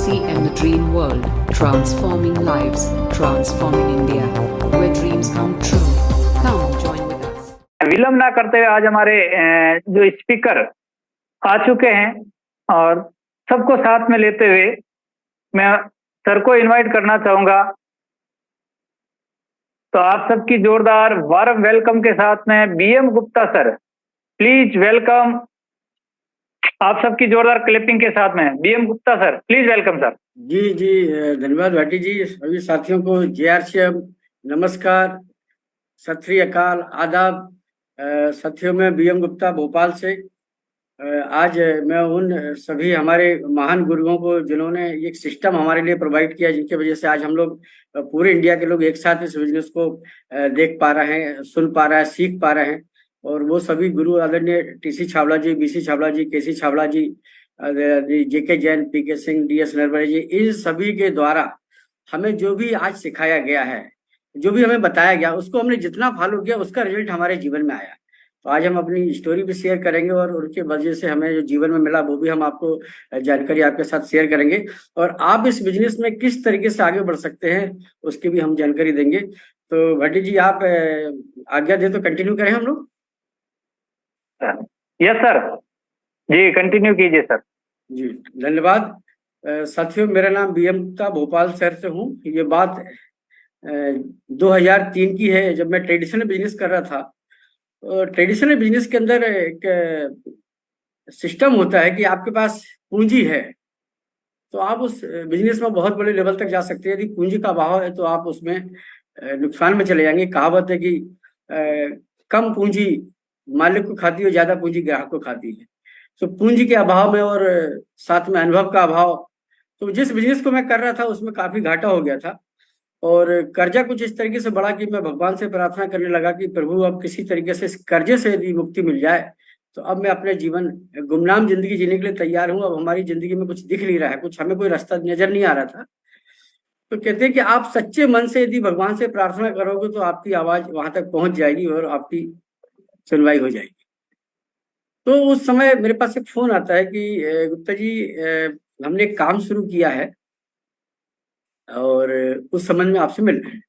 HCM The Dream World, transforming lives, transforming India, where dreams come true. Come join with us. विलंब ना करते हुए आज हमारे जो स्पीकर आ चुके हैं और सबको साथ में लेते हुए मैं सर को इनवाइट करना चाहूंगा। तो आप सबकी जोरदार वार्म वेलकम के साथ में BM Gupta sir, please welcome. आप सबकी जोरदार क्लिपिंग के साथ में BM Gupta sir, please welcome sir. जी जी, धन्यवाद भाटी जी। सभी साथियों को JRCM नमस्कार, सत श्री अकाल, आदाब। साथियों में बीएम गुप्ता भोपाल से। आज मैं उन सभी हमारे महान गुरुओं को जिन्होंने एक सिस्टम हमारे लिए प्रोवाइड किया, जिनकी वजह से आज हम लोग पूरे इंडिया के लोग एक साथ इस बिजनेस को देख पा रहे हैं, सुन पा रहे हैं, सीख पा रहे हैं। और वो सभी गुरु आदरणीय TC छाबड़ा जी, BC छाबड़ा जी, KC छाबड़ा जी, JK Jain, PK Singh, DS Narware जी, इन सभी के द्वारा हमें जो भी आज सिखाया गया है, जो भी हमें बताया गया, उसको हमने जितना फॉलो किया उसका रिजल्ट हमारे जीवन में आया। तो आज हम अपनी स्टोरी भी शेयर करेंगे और उनके वजह से हमें जो जीवन में मिला वो भी हम आपको जानकारी आपके साथ शेयर करेंगे। और आप इस बिजनेस में किस तरीके से आगे बढ़ सकते हैं उसकी भी हम जानकारी देंगे। तो भट्टी जी, आप आज्ञा दे तो कंटिन्यू करें हम लोग। यस सर, जी कंटिन्यू कीजिए सर। जी धन्यवाद। साथियों, मेरा नाम बीएम गुप्ता, भोपाल शहर से हूँ। ये बात 2003 की है, जब मैं ट्रेडिशनल बिजनेस कर रहा था। और ट्रेडिशनल बिजनेस के अंदर एक सिस्टम होता है कि आपके पास पूंजी है तो आप उस बिजनेस में बहुत बड़े लेवल तक जा सकते हैं। यदि पूंजी का अभाव है तो आप उसमें नुकसान में चले जाएंगे। कहावत है कि कम पूंजी मालिक को खाती है, ज्यादा पूंजी ग्राहक को खाती है। तो पूंजी के अभाव में और साथ में अनुभव का अभाव, तो जिस बिजनेस को मैं कर रहा था उसमें काफी घाटा हो गया था। और कर्जा कुछ इस तरीके से बढ़ा कि मैं भगवान से प्रार्थना करने लगा कि प्रभु, अब किसी तरीके से इस कर्जे से यदि मुक्ति मिल जाए तो अब मैं अपने जीवन गुमनाम जिंदगी जीने के लिए तैयार हूँ। अब हमारी जिंदगी में कुछ दिख नहीं रहा है, कुछ हमें कोई रास्ता नजर नहीं आ रहा था। तो कहते हैं कि आप सच्चे मन से यदि भगवान से प्रार्थना करोगे तो आपकी आवाज वहां तक पहुंच जाएगी और आपकी सुनवाई हो जाएगी। तो उस समय मेरे पास एक फोन आता है कि गुप्ता जी, हमने एक काम शुरू किया है और उस संबंध में आपसे मिल रहे हैं।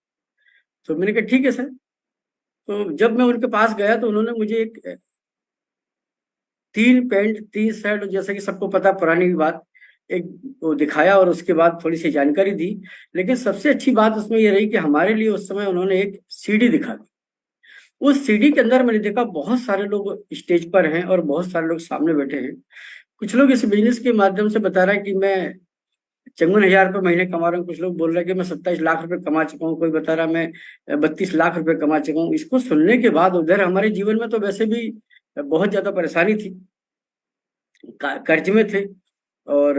तो मैंने कहा ठीक है सर। तो जब मैं उनके पास गया तो उन्होंने मुझे एक 3 पैंट 3 शर्ट, जैसा कि सबको पता पुरानी बात, एक वो दिखाया और उसके बाद थोड़ी सी जानकारी दी। लेकिन सबसे अच्छी बात उसमें ये रही कि हमारे लिए उस समय उन्होंने एक CD दिखा दी। उस CD के अंदर मैंने देखा बहुत सारे लोग स्टेज पर हैं और बहुत सारे लोग सामने बैठे हैं। कुछ लोग इस बिजनेस के माध्यम से बता रहा है कि मैं 54,000 रुपये महीने कमा रहा हूँ। कुछ लोग बोल रहे हैं कि मैं 27 लाख रुपए कमा चुका हूँ। कोई बता रहा मैं 32 लाख रुपए कमा चुका हूँ। इसको सुनने के बाद उधर हमारे जीवन में तो वैसे भी बहुत ज्यादा परेशानी थी, कर्ज में थे। और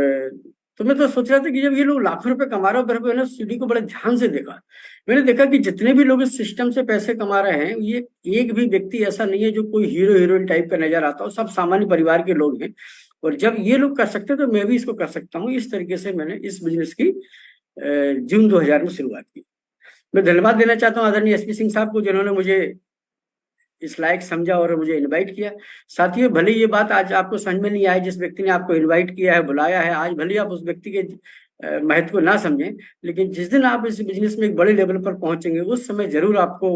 तो मैं तो सोच रहा था कि जब ये लोग लाखों रुपए कमा रहे हो, फिर मैंने CD को बड़े ध्यान से देखा। मैंने देखा कि जितने भी लोग इस सिस्टम से पैसे कमा रहे हैं, ये एक भी व्यक्ति ऐसा नहीं है जो कोई हीरो हीरोइन टाइप का नजर आता हो। सब सामान्य परिवार के लोग हैं। और जब ये लोग कर सकते तो मैं भी इसको कर सकता हूँ। इस तरीके से मैंने इस बिजनेस की जून 2000 में शुरुआत की। मैं धन्यवाद देना चाहता हूँ आदरणीय SP सिंह साहब को, जिन्होंने मुझे इस लायक समझा और मुझे इनवाइट किया। साथियों, भले ये बात आज आपको समझ में नहीं आए, जिस व्यक्ति ने आपको इनवाइट किया है, बुलाया है, आज भले आप उस व्यक्ति के महत्व को ना समझें, लेकिन जिस दिन आप इस बिजनेस में एक बड़े लेवल पर पहुंचेंगे उस समय जरूर आपको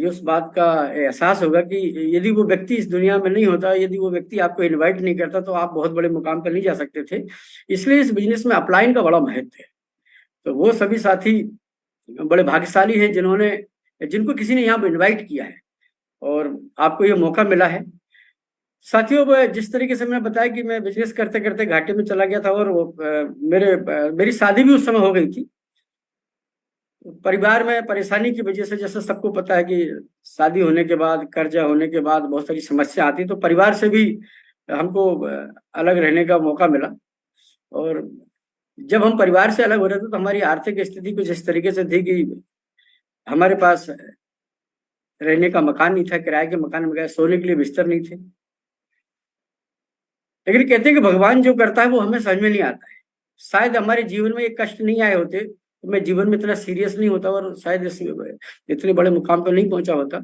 उस बात का एहसास होगा कि यदि वो व्यक्ति इस दुनिया में नहीं होता, यदि वो व्यक्ति आपको इनवाइट नहीं करता तो आप बहुत बड़े मुकाम पर नहीं जा सकते थे। इसलिए इस बिजनेस में अपलाइन का बड़ा महत्व है। तो वो सभी साथी बड़े भाग्यशाली हैं जिनको किसी ने यहाँ पर इन्वाइट किया है और आपको ये मौका मिला है। साथियों, जिस तरीके से मैंने बताया कि मैं बिजनेस करते करते घाटे में चला गया था और वो मेरी शादी भी उस समय हो गई थी। परिवार में परेशानी की वजह से, जैसे सबको पता है कि शादी होने के बाद, कर्जा होने के बाद बहुत सारी समस्या आती, तो परिवार से भी हमको अलग रहने का मौका मिला। और जब हम परिवार से अलग हो रहे थे तो हमारी आर्थिक स्थिति कुछ इस तरीके से थी कि हमारे पास रहने का मकान नहीं था, किराए के मकान में गए, सोने के लिए बिस्तर नहीं थे। लेकिन कहते हैं कि भगवान जो करता है वो हमें समझ में नहीं आता है। शायद हमारे जीवन में ये कष्ट नहीं आए होते तो मैं जीवन में इतना सीरियस नहीं होता और शायद इतने बड़े मुकाम पर नहीं पहुंचा होता।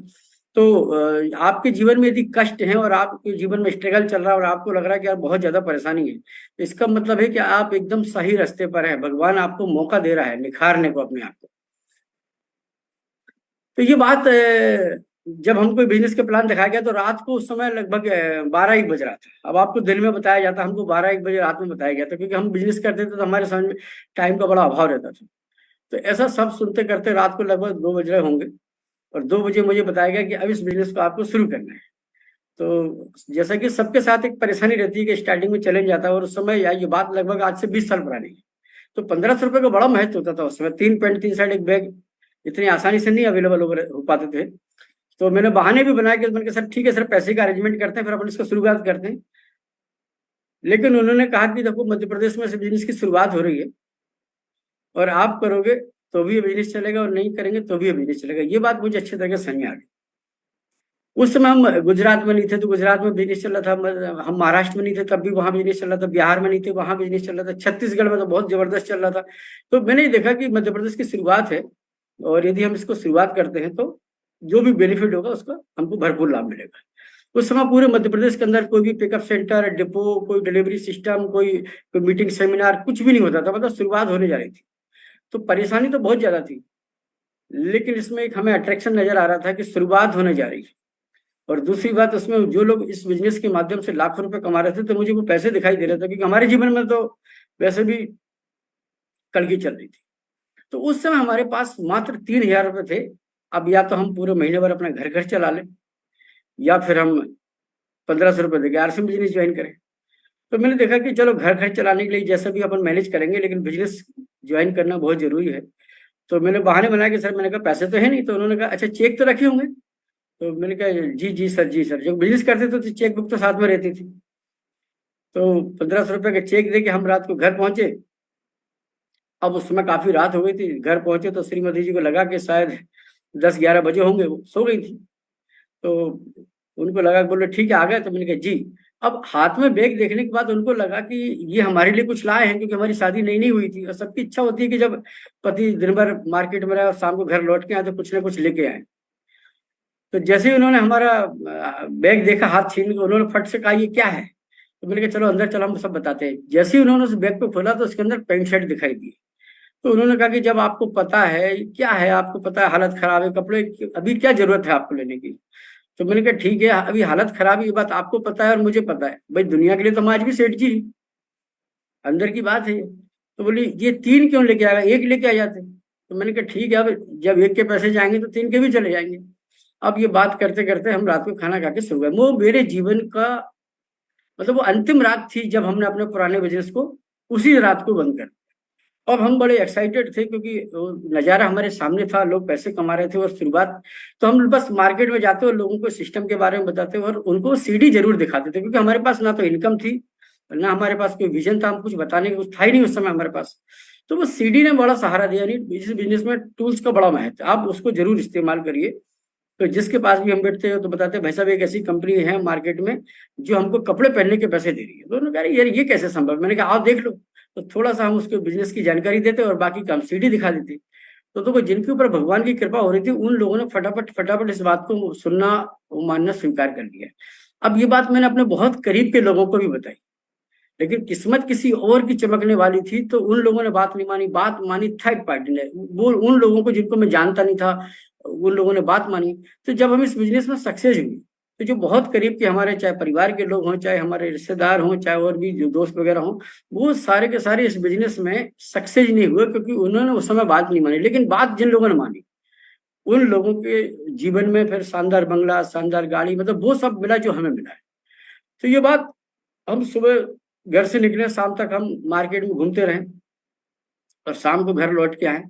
तो आपके जीवन में यदि कष्ट है और आपके जीवन में स्ट्रगल चल रहा है और आपको लग रहा है कि यार बहुत ज्यादा परेशानी है, तो इसका मतलब है कि आप एकदम सही रास्ते पर हैं। भगवान आपको मौका दे रहा है निखारने को अपने आप को। तो ये बात जब हमको बिजनेस का प्लान दिखाया गया तो रात को उस समय लगभग 12-1 बज रहा था। अब आपको दिन में बताया जाता, हमको 12-1 बजे रात में बताया गया था, क्योंकि हम बिजनेस करते थे तो हमारे समझ में टाइम का बड़ा अभाव रहता था। तो ऐसा सब सुनते करते रात को लगभग 2 बज रहे होंगे, और 2 बजे मुझे बताया गया कि अब इस बिजनेस को आपको शुरू करना है। तो जैसा कि सबके साथ एक परेशानी रहती है कि स्टार्टिंग में चैलेंज आता है, और उस समय ये बात लगभग आज से 20 साल पुरानी है। तो 1500 रुपये का बड़ा महत्व होता था उस समय। 3 पैंट 3 शर्ट 1 बैग इतनी आसानी से नहीं अवेलेबल हो पाते थे। तो मैंने बहाने भी बनाए कि मैंने कहा सर ठीक है सर, पैसे का अरेंजमेंट करते हैं, फिर अपन इसको शुरुआत करते हैं। लेकिन उन्होंने कहा कि देखो मध्य प्रदेश में से बिजनेस की शुरुआत हो रही है, और आप करोगे तो भी बिजनेस चलेगा और नहीं करेंगे तो भी बिजनेस चलेगा। ये बात मुझे अच्छी तरह से समझ आ गई। उस समय हम गुजरात में नहीं थे तो गुजरात में बिजनेस चल रहा था, हम महाराष्ट्र में नहीं थे तब भी वहां बिजनेस चल रहा था, बिहार में नहीं थे वहां बिजनेस चल रहा था, छत्तीसगढ़ में तो बहुत जबरदस्त चल रहा था। तो मैंने ये देखा कि मध्य प्रदेश की शुरुआत है, और यदि हम इसको शुरुआत करते हैं तो जो भी बेनिफिट होगा उसका हमको भरपूर लाभ मिलेगा। उस समय पूरे मध्य प्रदेश के अंदर कोई भी पिकअप सेंटर, डिपो, कोई डिलीवरी सिस्टम, कोई मीटिंग सेमिनार कुछ भी नहीं होता था। मतलब शुरुआत होने जा रही थी, तो परेशानी तो बहुत ज्यादा थी, लेकिन इसमें एक हमें अट्रैक्शन नजर आ रहा था कि शुरुआत होने जा रही है। और दूसरी बात, उसमें जो लोग इस बिजनेस के माध्यम से लाखों रुपए कमा रहे थे, तो मुझे वो पैसे दिखाई दे रहे थे, क्योंकि हमारे जीवन में तो वैसे भी कड़की चल रही थी। तो उस समय हमारे पास मात्र 3000 रुपये थे। अब या तो हम पूरे महीने भर अपना घर चला लें, या फिर हम 1500 रुपये देके आरसी बिजनेस ज्वाइन करें। तो मैंने देखा कि चलो घर चलाने के लिए जैसा भी अपन मैनेज करेंगे, लेकिन बिजनेस ज्वाइन करना बहुत जरूरी है। तो मैंने बहाने बनाया कि सर, मैंने कहा पैसे तो है नहीं। तो उन्होंने कहा अच्छा चेक तो रखे होंगे। तो मैंने कहा जी सर, जी सर। जब बिजनेस करते थे तो चेक बुक तो साथ में रहती थी। तो 1500 रुपये का चेक दे के हम रात को घर पहुंचे। अब उस समय काफी रात हो गई थी। घर पहुंचे तो श्रीमती जी को लगा कि शायद 10-11 बजे होंगे, वो सो गई थी। तो उनको लगा, बोले ठीक है आ गए। तो मैंने कहा जी। अब हाथ में बैग देखने के बाद उनको लगा कि ये हमारे लिए कुछ लाए हैं, क्योंकि हमारी शादी नई हुई थी, और सबकी इच्छा होती है कि जब पति दिन भर मार्केट में रहे और शाम को घर लौट के आए तो कुछ ना कुछ लेके आए। तो जैसे ही उन्होंने हमारा बैग देखा, हाथ छीन के, उन्होंने फट से कहा ये क्या है। तो मैंने कहा चलो अंदर चलो, हम सब बताते हैं। जैसे ही उन्होंने उस बैग को खोला तो उसके अंदर पैंट शर्ट दिखाई दी। तो उन्होंने कहा कि जब आपको पता है क्या है, आपको पता है हालत खराब है कपड़े, अभी क्या जरूरत है आपको लेने की। तो मैंने कहा ठीक है, अभी हालत खराब है ये बात आपको पता है और मुझे पता है, भाई दुनिया के लिए तो हम आज भी सेठ जी, अंदर की बात है। तो बोली ये 3 क्यों लेके आएगा, 1 लेके आ जाते। तो मैंने कहा ठीक है, अब जब 1 के पैसे जाएंगे तो 3 के भी चले जाएंगे। अब ये बात करते करते हम रात को खाना खा के सो गए। वो मेरे जीवन का मतलब वो अंतिम रात थी जब हमने अपने पुराने बिजनेस को उसी रात को बंद कर। अब हम बड़े एक्साइटेड थे, क्योंकि नज़ारा हमारे सामने था, लोग पैसे कमा रहे थे और शुरुआत। तो हम बस मार्केट में जाते और लोगों को सिस्टम के बारे में बताते और उनको सीडी जरूर दिखाते थे, क्योंकि हमारे पास ना तो इनकम थी, ना हमारे पास कोई विजन था, हम कुछ बताने का कुछ था ही नहीं उस समय हमारे पास। तो वो सीडी ने बड़ा सहारा दिया। नहीं, इस बिजनेस में टूल्स का बड़ा महत्व है, आप उसको जरूर इस्तेमाल करिए। तो जिसके पास भी हम बैठते हो तो बताते भाई साहब एक ऐसी कंपनी है मार्केट में जो हमको कपड़े पहनने के पैसे दे रही है। तो उन्होंने कहा यार ये कैसे संभव। मैंने कहा आप देख लो। तो थोड़ा सा हम उसके बिजनेस की जानकारी देते और बाकी काम सीडी दिखा देते। तो देखो जिनके ऊपर भगवान की कृपा हो रही थी उन लोगों ने फटाफट इस बात को सुनना, मानना स्वीकार कर लिया। अब ये बात मैंने अपने बहुत करीब के लोगों को भी बताई, लेकिन किस्मत किसी और की चमकने वाली थी, तो उन लोगों ने बात नहीं मानी। बात मानी थर्ड पार्टी ने, वो उन लोगों को जिनको मैं जानता नहीं था, उन लोगों ने बात मानी। तो जब हम इस बिजनेस में सक्सेस हुए तो जो बहुत करीब के हमारे, चाहे परिवार के लोग हों, चाहे हमारे रिश्तेदार हों, चाहे और भी जो दोस्त वगैरह हों, वो सारे के सारे इस बिजनेस में सक्सेस नहीं हुए, क्योंकि उन्होंने उस समय बात नहीं मानी। लेकिन बात जिन लोगों ने मानी उन लोगों के जीवन में फिर शानदार बंगला, शानदार गाड़ी, मतलब वो सब मिला जो हमें मिला है। तो ये बात, हम सुबह घर से निकले, शाम तक हम मार्केट में घूमते रहे और शाम को घर लौट के आए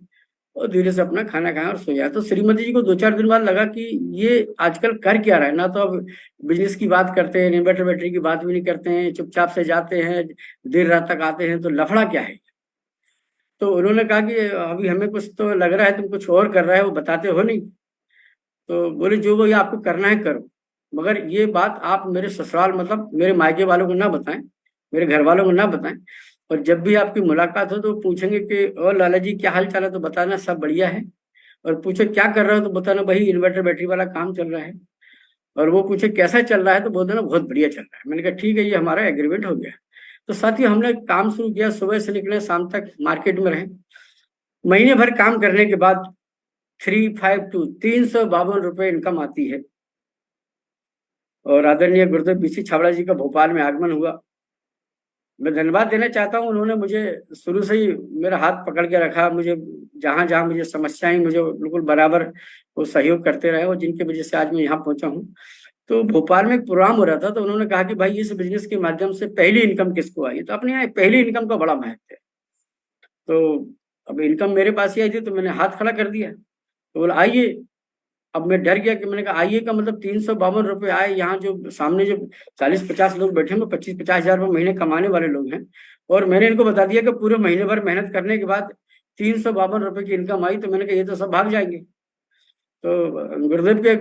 और धीरे से अपना खाना खाया और सोया। तो श्रीमती जी को 2-4 दिन बाद लगा कि ये आजकल कर क्या रहा है, ना तो अब बिजनेस की बात करते हैं, इन्वर्टर बैटरी की बात भी नहीं करते हैं, चुपचाप से जाते हैं, देर रात तक आते हैं, तो लफड़ा क्या है। तो उन्होंने कहा कि अभी हमें कुछ तो लग रहा है तुम कुछ और कर रहे हो, बताते हो नहीं। तो बोले जो वो आपको करना है करो, मगर ये बात आप मेरे ससुराल मतलब मेरे मायके वालों को ना बताएं, मेरे घर वालों को ना बताएं, और जब भी आपकी मुलाकात हो तो पूछेंगे कि और लाला जी क्या हाल चाल है, तो बताना सब बढ़िया है, और पूछो क्या कर रहे हो तो बताना भाई इन्वर्टर बैटरी वाला काम चल रहा है। और वो पूछे कैसा चल रहा है, तो बोल देना बहुत बढ़िया चल रहा है। मैंने कहा ठीक है, ये हमारा एग्रीमेंट हो गया। तो साथियों हमने काम शुरू किया, सुबह से निकले शाम तक मार्केट में रहे। महीने भर काम करने के बाद 352 रुपए इनकम आती है। और आदरणीय गुरुदेव बीसी छाबड़ा जी का भोपाल में आगमन हुआ। मैं धन्यवाद देना चाहता हूँ, उन्होंने मुझे शुरू से ही मेरा हाथ पकड़ के रखा, मुझे जहाँ जहाँ मुझे समस्याएं, मुझे बिल्कुल बराबर वो सहयोग करते रहे, और जिनकी वजह से आज मैं यहाँ पहुंचा हूँ। तो भोपाल में एक प्रोग्राम हो रहा था, तो उन्होंने कहा कि भाई इस बिजनेस के माध्यम से पहली इनकम किसको आई, तो अपने यहाँ पहली इनकम का बड़ा महत्व है। तो अब इनकम मेरे पास ही आई थी, तो मैंने हाथ खड़ा कर दिया, तो बोला आइए। अब मैं डर गया कि मैंने कहा आइए का मतलब 352 रुपये आए। यहाँ जो सामने जो 40-50 लोग बैठे हैं वो 25-50 हजार रुपये महीने कमाने वाले लोग हैं, और मैंने इनको बता दिया कि पूरे महीने भर मेहनत करने के बाद 352 रुपये की इनकम आई। तो मैंने कहा ये तो सब भाग जाएंगे। तो गुरुदेव के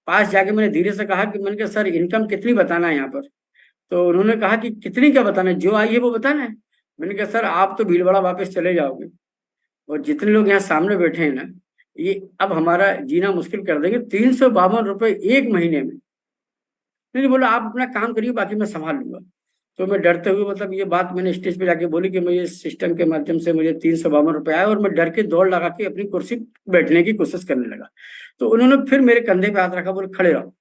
पास जाके मैंने धीरे से कहा कि मैंने कहा सर इनकम कितनी बताना है यहाँ पर। तो उन्होंने कहा कि कितनी क्या बताना है, जो आई है वो बताना है। मैंने कहा सर आप तो भीलवाड़ा वापस चले जाओगे, और जितने लोग यहाँ सामने बैठे हैं ना, ये अब हमारा जीना मुश्किल कर देंगे। 352 रुपये एक महीने में। मैंने बोला आप अपना काम करिए, बाकी मैं संभाल लूंगा। तो मैं डरते हुए, मतलब ये बात मैंने स्टेज पे जाके बोली कि मुझे सिस्टम के माध्यम से मुझे 352 रुपये आए, और मैं डर के दौड़ लगा के अपनी कुर्सी बैठने की कोशिश करने लगा। तो उन्होंने फिर मेरे कंधे पे हाथ रखा, बोले खड़े रहो।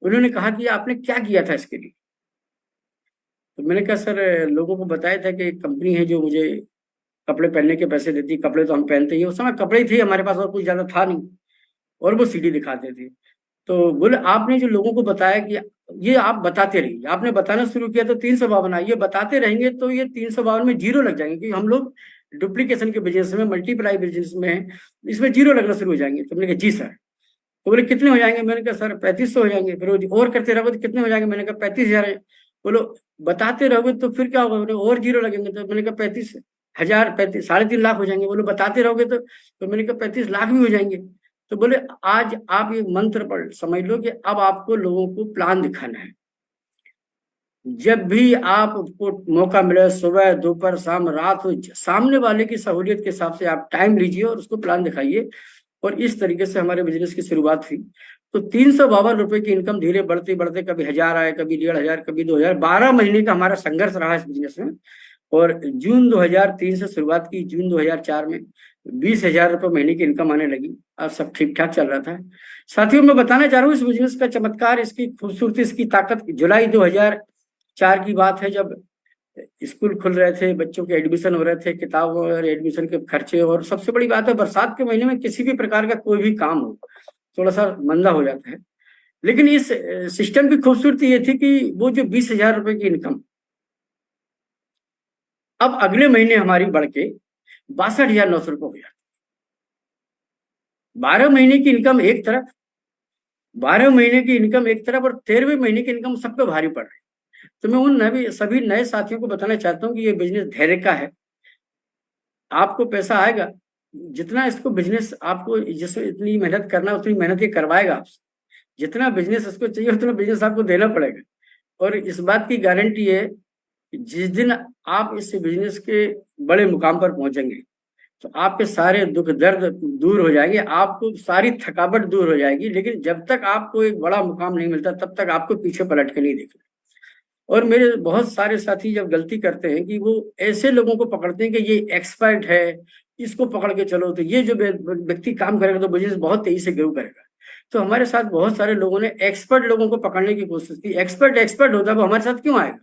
उन्होंने कहा कि आपने क्या किया था इसके लिए। तो मैंने कहा सर लोगों को बताया था कि एक कंपनी है जो मुझे कपड़े पहनने के पैसे देती, कपड़े तो हम पहनते ही, उस समय कपड़े थे हमारे पास और कुछ ज्यादा था नहीं, और वो सीडी दिखाते थे। तो बोले आपने जो लोगों को बताया कि ये आप बताते रहिए, आपने बताना शुरू किया तो 352 आए, ये बताते रहेंगे तो ये 352 में जीरो लग जाएंगे, क्योंकि हम लोग डुप्लीकेशन के बिजनेस में, मल्टीप्लाई बिजनेस में है, इसमें जीरो लगना शुरू हो जाएंगे। तो मैंने कहा जी सर। तो बोले कितने हो जाएंगे, मैंने कहा सर 3500 हो जाएंगे। फिर और करते रहोगे तो कितने हो जाएंगे, मैंने कहा 35,000 है। बोलो बताते रहोगे तो फिर क्या होगा, और जीरो लगेंगे। तो मैंने कहा 35,000, 3.5 लाख हो जाएंगे। बोलो बताते रहोगे तो मैंने कहा 35 लाख भी हो जाएंगे। तो बोले आज आप ये मंत्र पर समझ लो कि अब आपको लोगों को प्लान दिखाना है। जब भी आपको मौका मिले, सुबह दोपहर शाम रात हो, सामने वाले की सहूलियत के हिसाब से आप टाइम लीजिए और उसको प्लान दिखाइए। और इस तरीके से हमारे बिजनेस की शुरुआत हुई। तो 352 रुपये की इनकम धीरे बढ़ते बढ़ते कभी 1000 आए, कभी 1500, कभी 2000। 12 महीने का हमारा संघर्ष रहा इस बिजनेस में। और जून 2003 से शुरुआत की, जून 2004 में 20,000 रुपये महीने की इनकम आने लगी। अब सब ठीक ठाक चल रहा था। साथियों मैं बताना चाह रहा हूँ इस बिजनेस का चमत्कार, इसकी खूबसूरती, इसकी ताकत। जुलाई 2004 की बात है, जब स्कूल खुल रहे थे, बच्चों के एडमिशन हो रहे थे, किताबों और एडमिशन के खर्चे, और सबसे बड़ी बात है बरसात के महीने में किसी भी प्रकार का कोई भी काम हो थोड़ा सा मंदा हो जाता है। लेकिन इस सिस्टम की खूबसूरती ये थी कि वो जो 20,000 रुपये की इनकम अब अगले महीने हमारी बढ़ के 62,900 रुपये हो जाती। 12 महीने की इनकम एक तरफ, 12 महीने की इनकम एक तरफ, और 13वें महीने की इनकम सब पे भारी पड़ रही। तो मैं उन सभी नए साथियों को बताना चाहता हूँ कि ये बिजनेस धैर्य का है। आपको पैसा आएगा, जितना इसको बिजनेस आपको जिसमें इतनी मेहनत करना उतनी मेहनत ये करवाएगा आपसे। जितना बिजनेस इसको चाहिए उतना बिजनेस आपको देना पड़ेगा। और इस बात की गारंटी है कि जिस दिन आप इस बिजनेस के बड़े मुकाम पर पहुंचेंगे तो आपके सारे दुख दर्द दूर हो जाएंगे, आपको सारी थकावट दूर हो जाएगी। लेकिन जब तक आपको एक बड़ा मुकाम नहीं मिलता तब तक आपको पीछे पलट के नहीं देखना। और मेरे बहुत सारे साथी जब गलती करते हैं कि वो ऐसे लोगों को पकड़ते हैं कि ये एक्सपर्ट है, इसको पकड़ के चलो, तो ये जो व्यक्ति काम करेगा तो बिजनेस बहुत तेजी से ग्रो करेगा। तो हमारे साथ बहुत सारे लोगों ने एक्सपर्ट लोगों को पकड़ने की कोशिश की। एक्सपर्ट होता है वो हमारे साथ क्यों आएगा?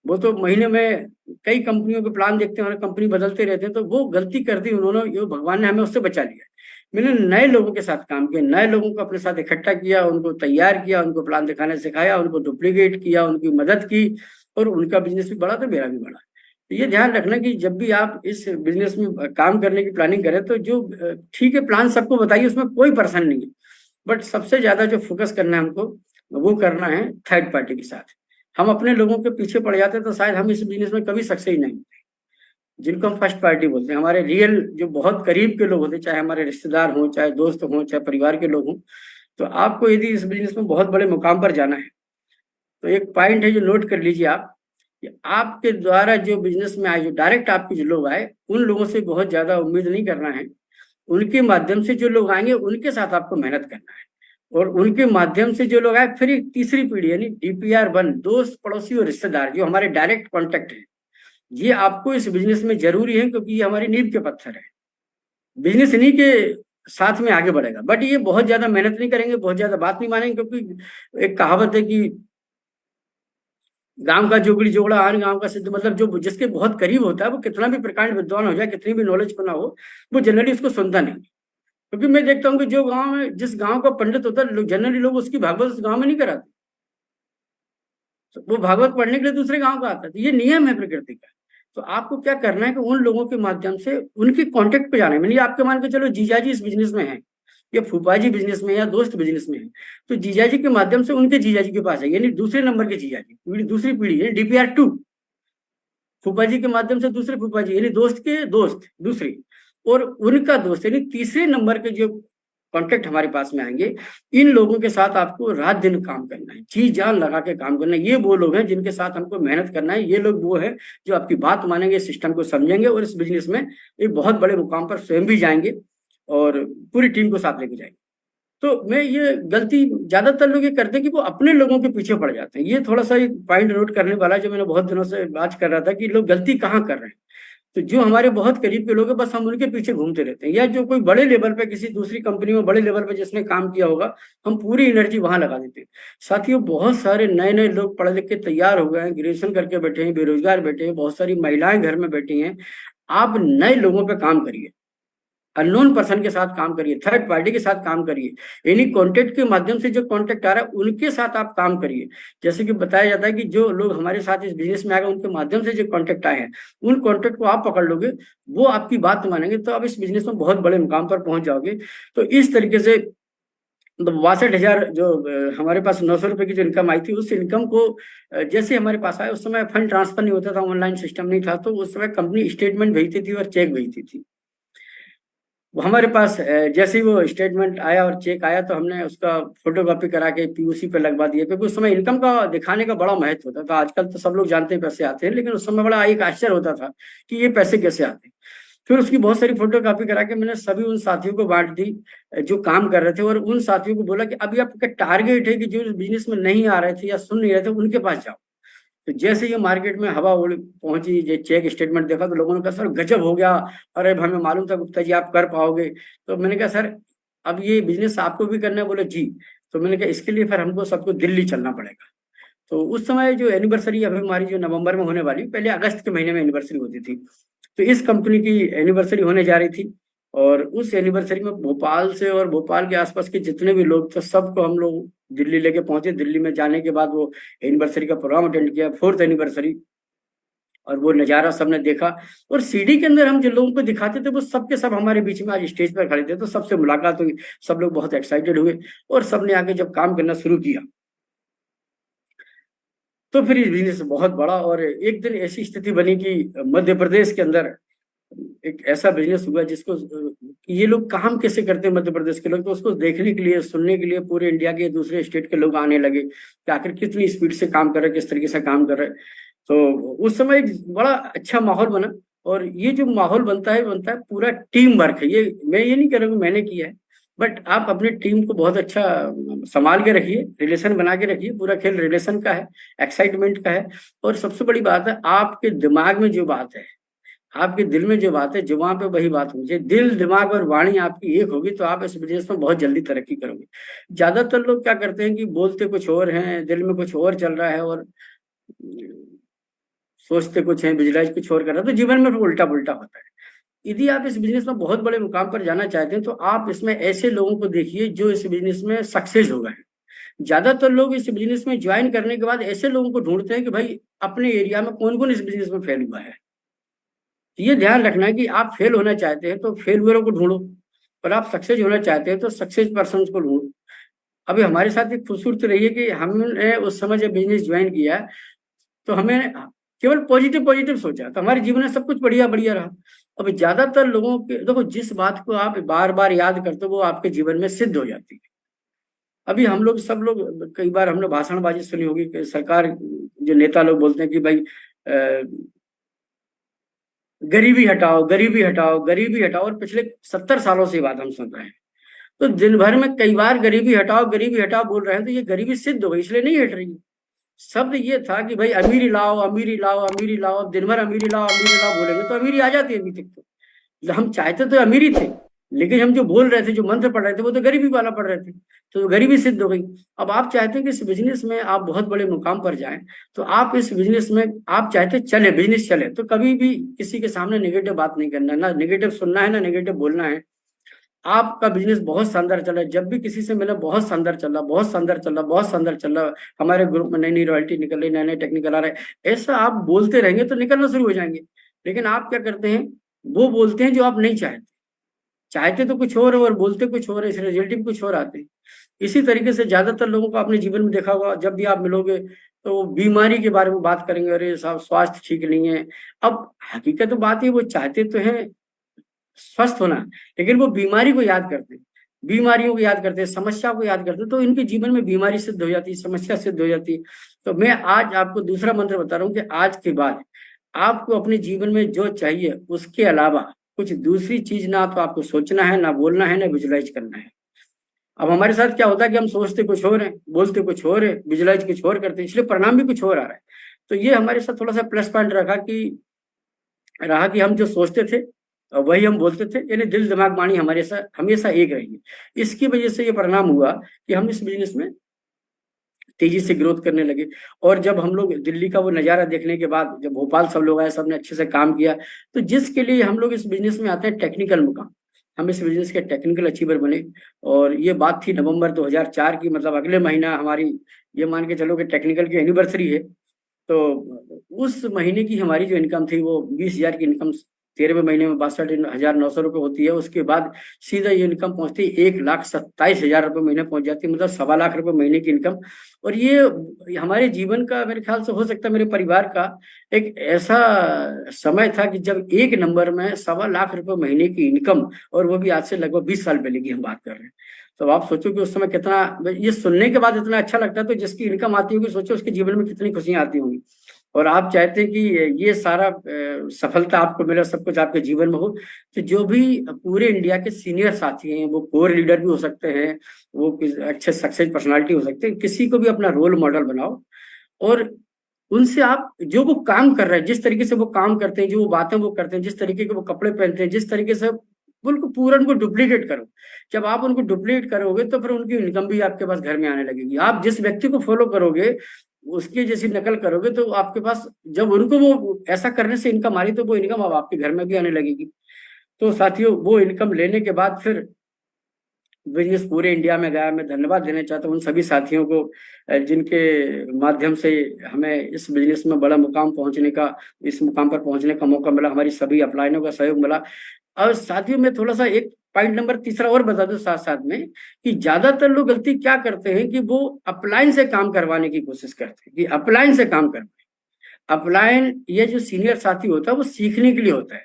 वो तो महीने में कई कंपनियों के प्लान देखते हैं और कंपनी बदलते रहते हैं। तो वो गलती कर दी उन्होंने, ये भगवान ने हमें उससे बचा लिया। मैंने नए लोगों के साथ काम किया, नए लोगों को अपने साथ इकट्ठा किया, उनको तैयार किया, उनको प्लान दिखाने सिखाया, उनको डुप्लीकेट किया, उनकी मदद की, और उनका बिजनेस भी बढ़ा तो मेरा भी बढ़ा। तो ये ध्यान रखना कि जब भी आप इस बिजनेस में काम करने की प्लानिंग करें तो जो ठीक है प्लान सबको बताइए, उसमें कोई परेशानी नहीं है। बट सबसे ज्यादा जो फोकस करना है हमको वो करना है थर्ड पार्टी के साथ। हम अपने लोगों के पीछे पड़ जाते तो शायद हम इस बिजनेस में कभी सक्सेस नहीं होते। जिनको हम फर्स्ट पार्टी बोलते हैं, हमारे रियल जो बहुत करीब के लोग होते, चाहे हमारे रिश्तेदार हों, चाहे दोस्त हों, चाहे परिवार के लोग हों। तो आपको यदि इस बिजनेस में बहुत बड़े मुकाम पर जाना है तो एक पॉइंट है जो नोट कर लीजिए आप, कि आपके द्वारा जो बिजनेस में आए, जो डायरेक्ट आपके जो लोग आए, उन लोगों से बहुत ज्यादा उम्मीद नहीं करना है। उनके माध्यम से जो लोग आएंगे उनके साथ आपको मेहनत करना है। और उनके माध्यम से जो लोग आए, फिर एक तीसरी पीढ़ी यानी DPR1, दोस्त पड़ोसी और रिश्तेदार, जो हमारे डायरेक्ट कॉन्टेक्ट है, ये आपको इस बिजनेस में जरूरी है, क्योंकि ये हमारी नींव के पत्थर है। बिजनेस इन्हीं के साथ में आगे बढ़ेगा, बट ये बहुत ज्यादा मेहनत नहीं करेंगे, बहुत ज्यादा बात नहीं मानेंगे, क्योंकि एक कहावत है कि गांव का जोगड़ी जोगड़ा आन गांव का सिद्ध, मतलब जो जिसके बहुत करीब होता है, वो कितना भी प्रकांड विद्वान हो जाए, कितनी भी नॉलेज को ना हो, वो जनरली उसको सुनता नहीं। क्योंकि मैं देखता हूँ कि जो गांव में, जिस गांव का पंडित होता है, जनरली लोग उसकी भागवत उस गांव में नहीं कराते, तो वो भागवत पढ़ने के लिए दूसरे गांव का आता है। तो ये नियम है प्रकृति का। तो आपको क्या करना है कि उन लोगों के माध्यम से उनके कांटेक्ट पे जाना है। मैंने आपके मान के चलो जीजाजी इस बिजनेस में है, या फूफाजी बिजनेस में, या दोस्त बिजनेस में है, तो जीजाजी के माध्यम से उनके जीजाजी के पास है, यानी दूसरे नंबर के जीजाजी, दूसरी पीढ़ी है DPR2। फूफाजी के माध्यम से दूसरे फूफाजी, यानी दोस्त के दोस्त दूसरी, और उनका दोस्त यानी तीसरे नंबर के जो कॉन्टेक्ट हमारे पास में आएंगे, इन लोगों के साथ आपको रात दिन काम करना है, जी जान लगा के काम करना है। ये वो लोग हैं जिनके साथ हमको मेहनत करना है। ये लोग वो हैं जो आपकी बात मानेंगे, सिस्टम को समझेंगे, और इस बिजनेस में एक बहुत बड़े मुकाम पर स्वयं भी जाएंगे और पूरी टीम को साथ लेके जाएंगे। तो मैं ये गलती ज्यादातर लोग ये करते हैं कि वो अपने लोगों के पीछे पड़ जाते हैं। ये थोड़ा सा एक पॉइंट नोट करने वाला, जो मैंने बहुत दिनों से बात कर रहा था कि लोग गलती कहाँ कर रहे हैं। तो जो हमारे बहुत करीब के लोग हैं, बस हम उनके पीछे घूमते रहते हैं, या जो कोई बड़े लेवल पे किसी दूसरी कंपनी में बड़े लेवल पे जिसने काम किया होगा, हम पूरी एनर्जी वहां लगा देते हैं। साथियों, बहुत सारे नए नए लोग पढ़ लिख के तैयार हो गए हैं, ग्रेजुएशन करके बैठे हैं, बेरोजगार बैठे हैं, बहुत सारी महिलाएं घर में बैठी हैं। आप नए लोगों पे काम करिए, अननोन पर्सन के साथ काम करिए, थर्ड पार्टी के साथ काम करिए, यानी कॉन्टेक्ट के माध्यम से जो कॉन्टेक्ट आ रहा है उनके साथ आप काम करिए। जैसे कि बताया जाता है कि जो लोग हमारे साथ इस बिजनेस में आ गए, उनके माध्यम से जो कॉन्टेक्ट आए हैं, उन कॉन्टेक्ट को आप पकड़ लोगे, वो आपकी बात मानेंगे, तो आप इस बिजनेस में बहुत बड़े मुकाम पर पहुंच जाओगे। तो इस तरीके से 62,000 जो हमारे पास 900 रुपए की जो इनकम आई थी, उस इनकम को जैसे हमारे पास आया, उस समय फंड ट्रांसफर नहीं होता था, ऑनलाइन सिस्टम नहीं था, तो उस समय कंपनी स्टेटमेंट भेजती थी और चेक भेजती थी। वो हमारे पास जैसे ही वो स्टेटमेंट आया और चेक आया, तो हमने उसका फोटोकॉपी करा के POC पे लगवा दिया, क्योंकि उस समय इनकम का दिखाने का बड़ा महत्व होता था। आजकल तो सब लोग जानते हैं पैसे आते हैं, लेकिन उस समय बड़ा एक आश्चर्य होता था कि ये पैसे कैसे आते हैं। फिर उसकी बहुत सारी फोटोकॉपी करा के मैंने सभी उन साथियों को बांट दी जो काम कर रहे थे, और उन साथियों को बोला कि अभी आपका टारगेट है कि जो बिजनेस में नहीं आ रहे थे या सुन नहीं रहे थे, उनके पास जाओ। तो जैसे ये मार्केट में हवा उड़ पहुंची, ये चेक स्टेटमेंट देखा, तो लोगों ने कहा सर गजब हो गया, अरे हमें मालूम था गुप्ता जी आप कर पाओगे। तो मैंने कहा सर अब ये बिजनेस आपको भी करना है? बोले जी। तो मैंने कहा इसके लिए फिर हमको सबको दिल्ली चलना पड़ेगा। तो उस समय जो एनिवर्सरी अभी हमारी जो नवंबर में होने वाली, पहले अगस्त के महीने में एनिवर्सरी होती थी, तो इस कंपनी की एनिवर्सरी होने जा रही थी। और उस एनिवर्सरी में भोपाल से और भोपाल के आसपास के जितने भी लोग थे, सबको हम लोग दिल्ली लेके पहुंचे। दिल्ली में जाने के बाद वो एनिवर्सरी का प्रोग्राम अटेंड किया, 4th एनिवर्सरी, और वो नज़ारा सबने देखा। और CD के अंदर हम जिन लोगों को दिखाते थे, वो सब के सब हमारे बीच में आज स्टेज पर खड़े थे, तो सबसे मुलाकात हुई, सब लोग बहुत एक्साइटेड हुए, और सबने आके जब काम करना शुरू किया, तो फिर इस बिजनेस बहुत बड़ा। और एक दिन ऐसी स्थिति बनी कि मध्य प्रदेश के अंदर एक ऐसा बिजनेस हुआ जिसको ये लोग काम कैसे करते हैं मध्य प्रदेश के लोग, तो उसको देखने के लिए, सुनने के लिए पूरे इंडिया के दूसरे स्टेट के लोग आने लगे कि आखिर कितनी स्पीड से काम कर रहे हैं, किस तरीके से काम कर रहे हैं। तो उस समय एक बड़ा अच्छा माहौल बना। और ये जो माहौल बनता है पूरा टीम वर्क है। ये मैं ये नहीं कह रहा हूँ मैंने किया है, बट आप अपनी टीम को बहुत अच्छा संभाल के रखिए, रिलेशन बना के रखिए। पूरा खेल रिलेशन का है, एक्साइटमेंट का है। और सबसे बड़ी बात है, आपके दिमाग में जो बात है, आपके दिल में जो बात है, जुबान पे वही बात होनी चाहिए। दिल, दिमाग और वाणी आपकी एक होगी, तो आप इस बिजनेस में बहुत जल्दी तरक्की करोगे। ज्यादातर लोग क्या करते हैं कि बोलते कुछ और हैं, दिल में कुछ और चल रहा है, और सोचते कुछ हैं, विजुलाइज कुछ और कर रहे हैं, तो जीवन में उल्टा पुल्टा होता है। यदि आप इस बिजनेस में बहुत बड़े मुकाम पर जाना चाहते हैं, तो आप इसमें ऐसे लोगों को देखिए जो इस बिजनेस में सक्सेस हो गए हैं। ज्यादातर लोग इस बिजनेस में ज्वाइन करने के बाद ऐसे लोगों को ढूंढते हैं कि भाई अपने एरिया में कौन कौन इस बिजनेस में फेल हुआ है। ये ध्यान रखना है कि आप फेल होना चाहते हैं तो फेलुअरों को ढूंढो, और आप सक्सेस होना चाहते हैं तो सक्सेस पर्सन को ढूंढो। अभी हमारे साथ एक खूबसूरती रही है कि हमने उस समय जब बिजनेस ज्वाइन किया, तो हमें केवल पॉजिटिव पॉजिटिव सोचा, तो हमारे जीवन में सब कुछ बढ़िया बढ़िया रहा। अब ज्यादातर लोगों के देखो, जिस बात को आप बार बार याद करते हो वो आपके जीवन में सिद्ध हो जाती है। अभी हम लोग सब लोग कई बार हमने भाषणबाजी सुनी होगी कि सरकार, जो नेता लोग बोलते हैं कि भाई गरीबी हटाओ, गरीबी हटाओ, गरीबी हटाओ, और पिछले 70 सालों से बात हम सुन रहे हैं। तो दिन भर में कई बार गरीबी हटाओ बोल रहे हैं, तो ये गरीबी सिद्ध हो गई, इसलिए नहीं हट रही है। शब्द ये था कि भाई अमीरी लाओ, अमीरी लाओ, अमीरी लाओ, दिन भर अमीरी लाओ बोलेंगे तो अमीरी आ जाती है। अभी तक तो हम चाहते तो अमीरी थे, लेकिन हम जो बोल रहे थे, जो मंत्र पढ़ रहे थे, वो तो गरीबी वाला पढ़ रहे थे, तो गरीबी सिद्ध हो गई। अब आप चाहते हैं कि इस बिजनेस में आप बहुत बड़े मुकाम पर जाएं, तो आप इस बिजनेस में आप चाहते चले, बिजनेस चले, तो कभी भी किसी के सामने नेगेटिव बात नहीं करना, ना नेगेटिव सुनना है, ना नेगेटिव बोलना है। आपका बिजनेस बहुत शानदार चल रहा है, जब भी किसी से मिला बहुत शानदार चल रहा, बहुत शानदार चल रहा, बहुत शानदार चल रहा, हमारे ग्रुप में नई नई रॉयल्टी निकल रही, नए नए टेक्निकल आ रहे हैं, ऐसा आप बोलते रहेंगे तो निकलना शुरू हो जाएंगे। लेकिन आप क्या करते हैं, वो बोलते हैं जो आप नहीं चाहते, चाहते तो कुछ और बोलते कुछ और है, इस रिजल्ट कुछ और आते हैं। इसी तरीके से ज्यादातर लोगों को आपने जीवन में देखा होगा, जब भी आप मिलोगे तो बीमारी के बारे में बात करेंगे, अरे साहब स्वास्थ्य ठीक नहीं है। अब हकीकत तो बात है, वो चाहते तो हैं स्वस्थ होना, लेकिन वो बीमारी को याद करते हैं, बीमारियों को याद करते हैं, समस्या को याद करते हैं, तो इनके जीवन में बीमारी सिद्ध हो जाती है, समस्या सिद्ध हो जाती है। तो मैं आज आपको दूसरा मंत्र बता रहा हूँ कि आज के बाद आपको अपने जीवन में जो चाहिए उसके अलावा कुछ दूसरी चीज ना तो आपको सोचना है, ना बोलना है, ना विजुलाइज करना है। अब हमारे साथ क्या होता है कि हम सोचते कुछ और है, बोलते कुछ और है, विजुलाइज कुछ और करते हैं, इसलिए परिणाम भी कुछ और आ रहा है। तो ये हमारे साथ थोड़ा सा प्लस पॉइंट रहा कि हम जो सोचते थे और वही हम बोलते थे, यानी दिल दिमाग वाणी हमारे साथ हमेशा एक रही है। इसकी वजह से ये परिणाम हुआ कि हम इस बिजनेस में तेजी से ग्रोथ करने लगे। और जब हम लोग दिल्ली का वो नज़ारा देखने के बाद, जब भोपाल सब लोग आए, सबने अच्छे से काम किया, तो जिसके लिए हम लोग इस बिजनेस में आते हैं टेक्निकल मुकाम, हम इस बिजनेस के टेक्निकल अचीवर बने। और ये बात थी नवंबर 2004 की, मतलब अगले महीना हमारी ये मान के चलो कि टेक्निकल की एनिवर्सरी है। तो उस महीने की हमारी जो इनकम थी वो 20,000 की इनकम 13वें महीने में 62,900 रुपये होती है। उसके बाद सीधा ये इनकम पहुंचती है 1,27,000 रुपये महीने पहुंच जाती है, मतलब 1.25 लाख रुपये महीने की इनकम। और ये हमारे जीवन का, मेरे ख्याल से हो सकता है मेरे परिवार का एक ऐसा समय था कि जब एक नंबर में 1.25 लाख रुपये महीने की इनकम, और वो भी आज से लगभग 20 साल पहले की हम बात कर रहे हैं। तो आप सोचो कि उस समय कितना, ये सुनने के बाद इतना अच्छा लगता है, तो जिसकी इनकम आती होगी सोचो उसके जीवन में कितनी खुशियां आती होंगी। और आप चाहते हैं कि ये सारा सफलता आपको मिले, सब कुछ आपके जीवन में हो। तो जो भी पूरे इंडिया के सीनियर साथी हैं, वो कोर लीडर भी हो सकते हैं, वो अच्छे सक्सेस पर्सनालिटी हो सकते हैं, किसी को भी अपना रोल मॉडल बनाओ और उनसे आप जो वो काम कर रहे हैं, जिस तरीके से वो काम करते हैं, जो वो बातें वो करते हैं, जिस तरीके के वो कपड़े पहनते हैं, जिस तरीके से उनको पूरा उनको डुप्लीकेट करो। जब आप उनको डुप्लीकेट करोगे तो फिर उनकी इनकम भी आपके पास घर में आने लगेगी। आप जिस व्यक्ति को फॉलो करोगे, उसकी जैसी नकल करोगे, तो आपके पास जब उनको वो ऐसा करने से इनकम आ रही, तो वो इनकम अब आपके घर में भी आने लगेगी। तो साथियों, वो इनकम लेने के बाद फिर बिजनेस पूरे इंडिया में गया। मैं धन्यवाद देना चाहता हूँ उन सभी साथियों को जिनके माध्यम से हमें इस बिजनेस में बड़ा मुकाम पहुंचने का, इस मुकाम पर पहुंचने का मौका मिला, हमारी सभी अपलाइनों का सहयोग मिला। और साथियों, मैं थोड़ा सा एक पॉइंट नंबर तीसरा और बता दूं साथ साथ में, कि ज्यादातर लोग गलती क्या करते हैं कि वो अपलाइन से काम करवाने की कोशिश करते हैं, कि अपलाइन से काम करवाए। अपलाइन, ये जो सीनियर साथी होता है वो सीखने के लिए होता है।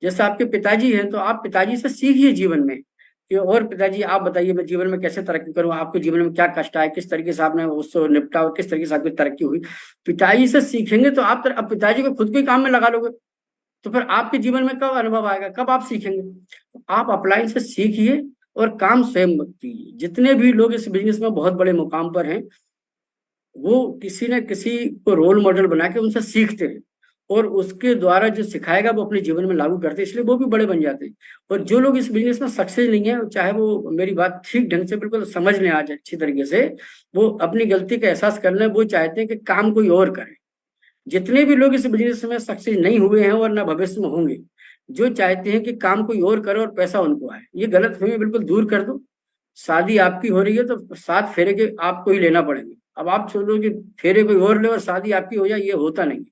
जैसे आपके पिताजी हैं, तो आप पिताजी से सीखिए जीवन में कि और पिताजी आप बताइए मैं जीवन में कैसे तरक्की करूं, आपके जीवन में क्या कष्ट आए, किस तरीके से आपने उससे निपटा और किस तरीके से आपकी तरक्की हुई। पिताजी से सीखेंगे तो आप अब पिताजी को खुद के काम में लगा लोगे, तो फिर आपके जीवन में कब अनुभव आएगा, कब आप सीखेंगे। आप अपलाइन से सीखिए और काम स्वयं कीजिए। जितने भी लोग इस बिजनेस में बहुत बड़े मुकाम पर हैं, वो किसी न किसी को रोल मॉडल बना के उनसे सीखते हैं और उसके द्वारा जो सिखाएगा वो अपने जीवन में लागू करते हैं, इसलिए वो भी बड़े बन जाते हैं। और जो लोग इस बिजनेस में सक्सेस नहीं है, चाहे वो मेरी बात ठीक ढंग से बिल्कुल समझ लें आज अच्छी तरीके से, वो अपनी गलती का एहसास कर लें, वो चाहते हैं कि काम कोई और करे। जितने भी लोग इस बिजनेस में सक्सेस नहीं हुए हैं और ना भविष्य में होंगे, जो चाहते हैं कि काम कोई और करे और पैसा उनको आए, ये गलत फहमी बिल्कुल दूर कर दो। शादी आपकी हो रही है तो 7 फेरे के आपको ही लेना पड़ेंगे। अब आप सोचो कि फेरे कोई और ले और शादी आपकी हो जाए, ये होता नहीं।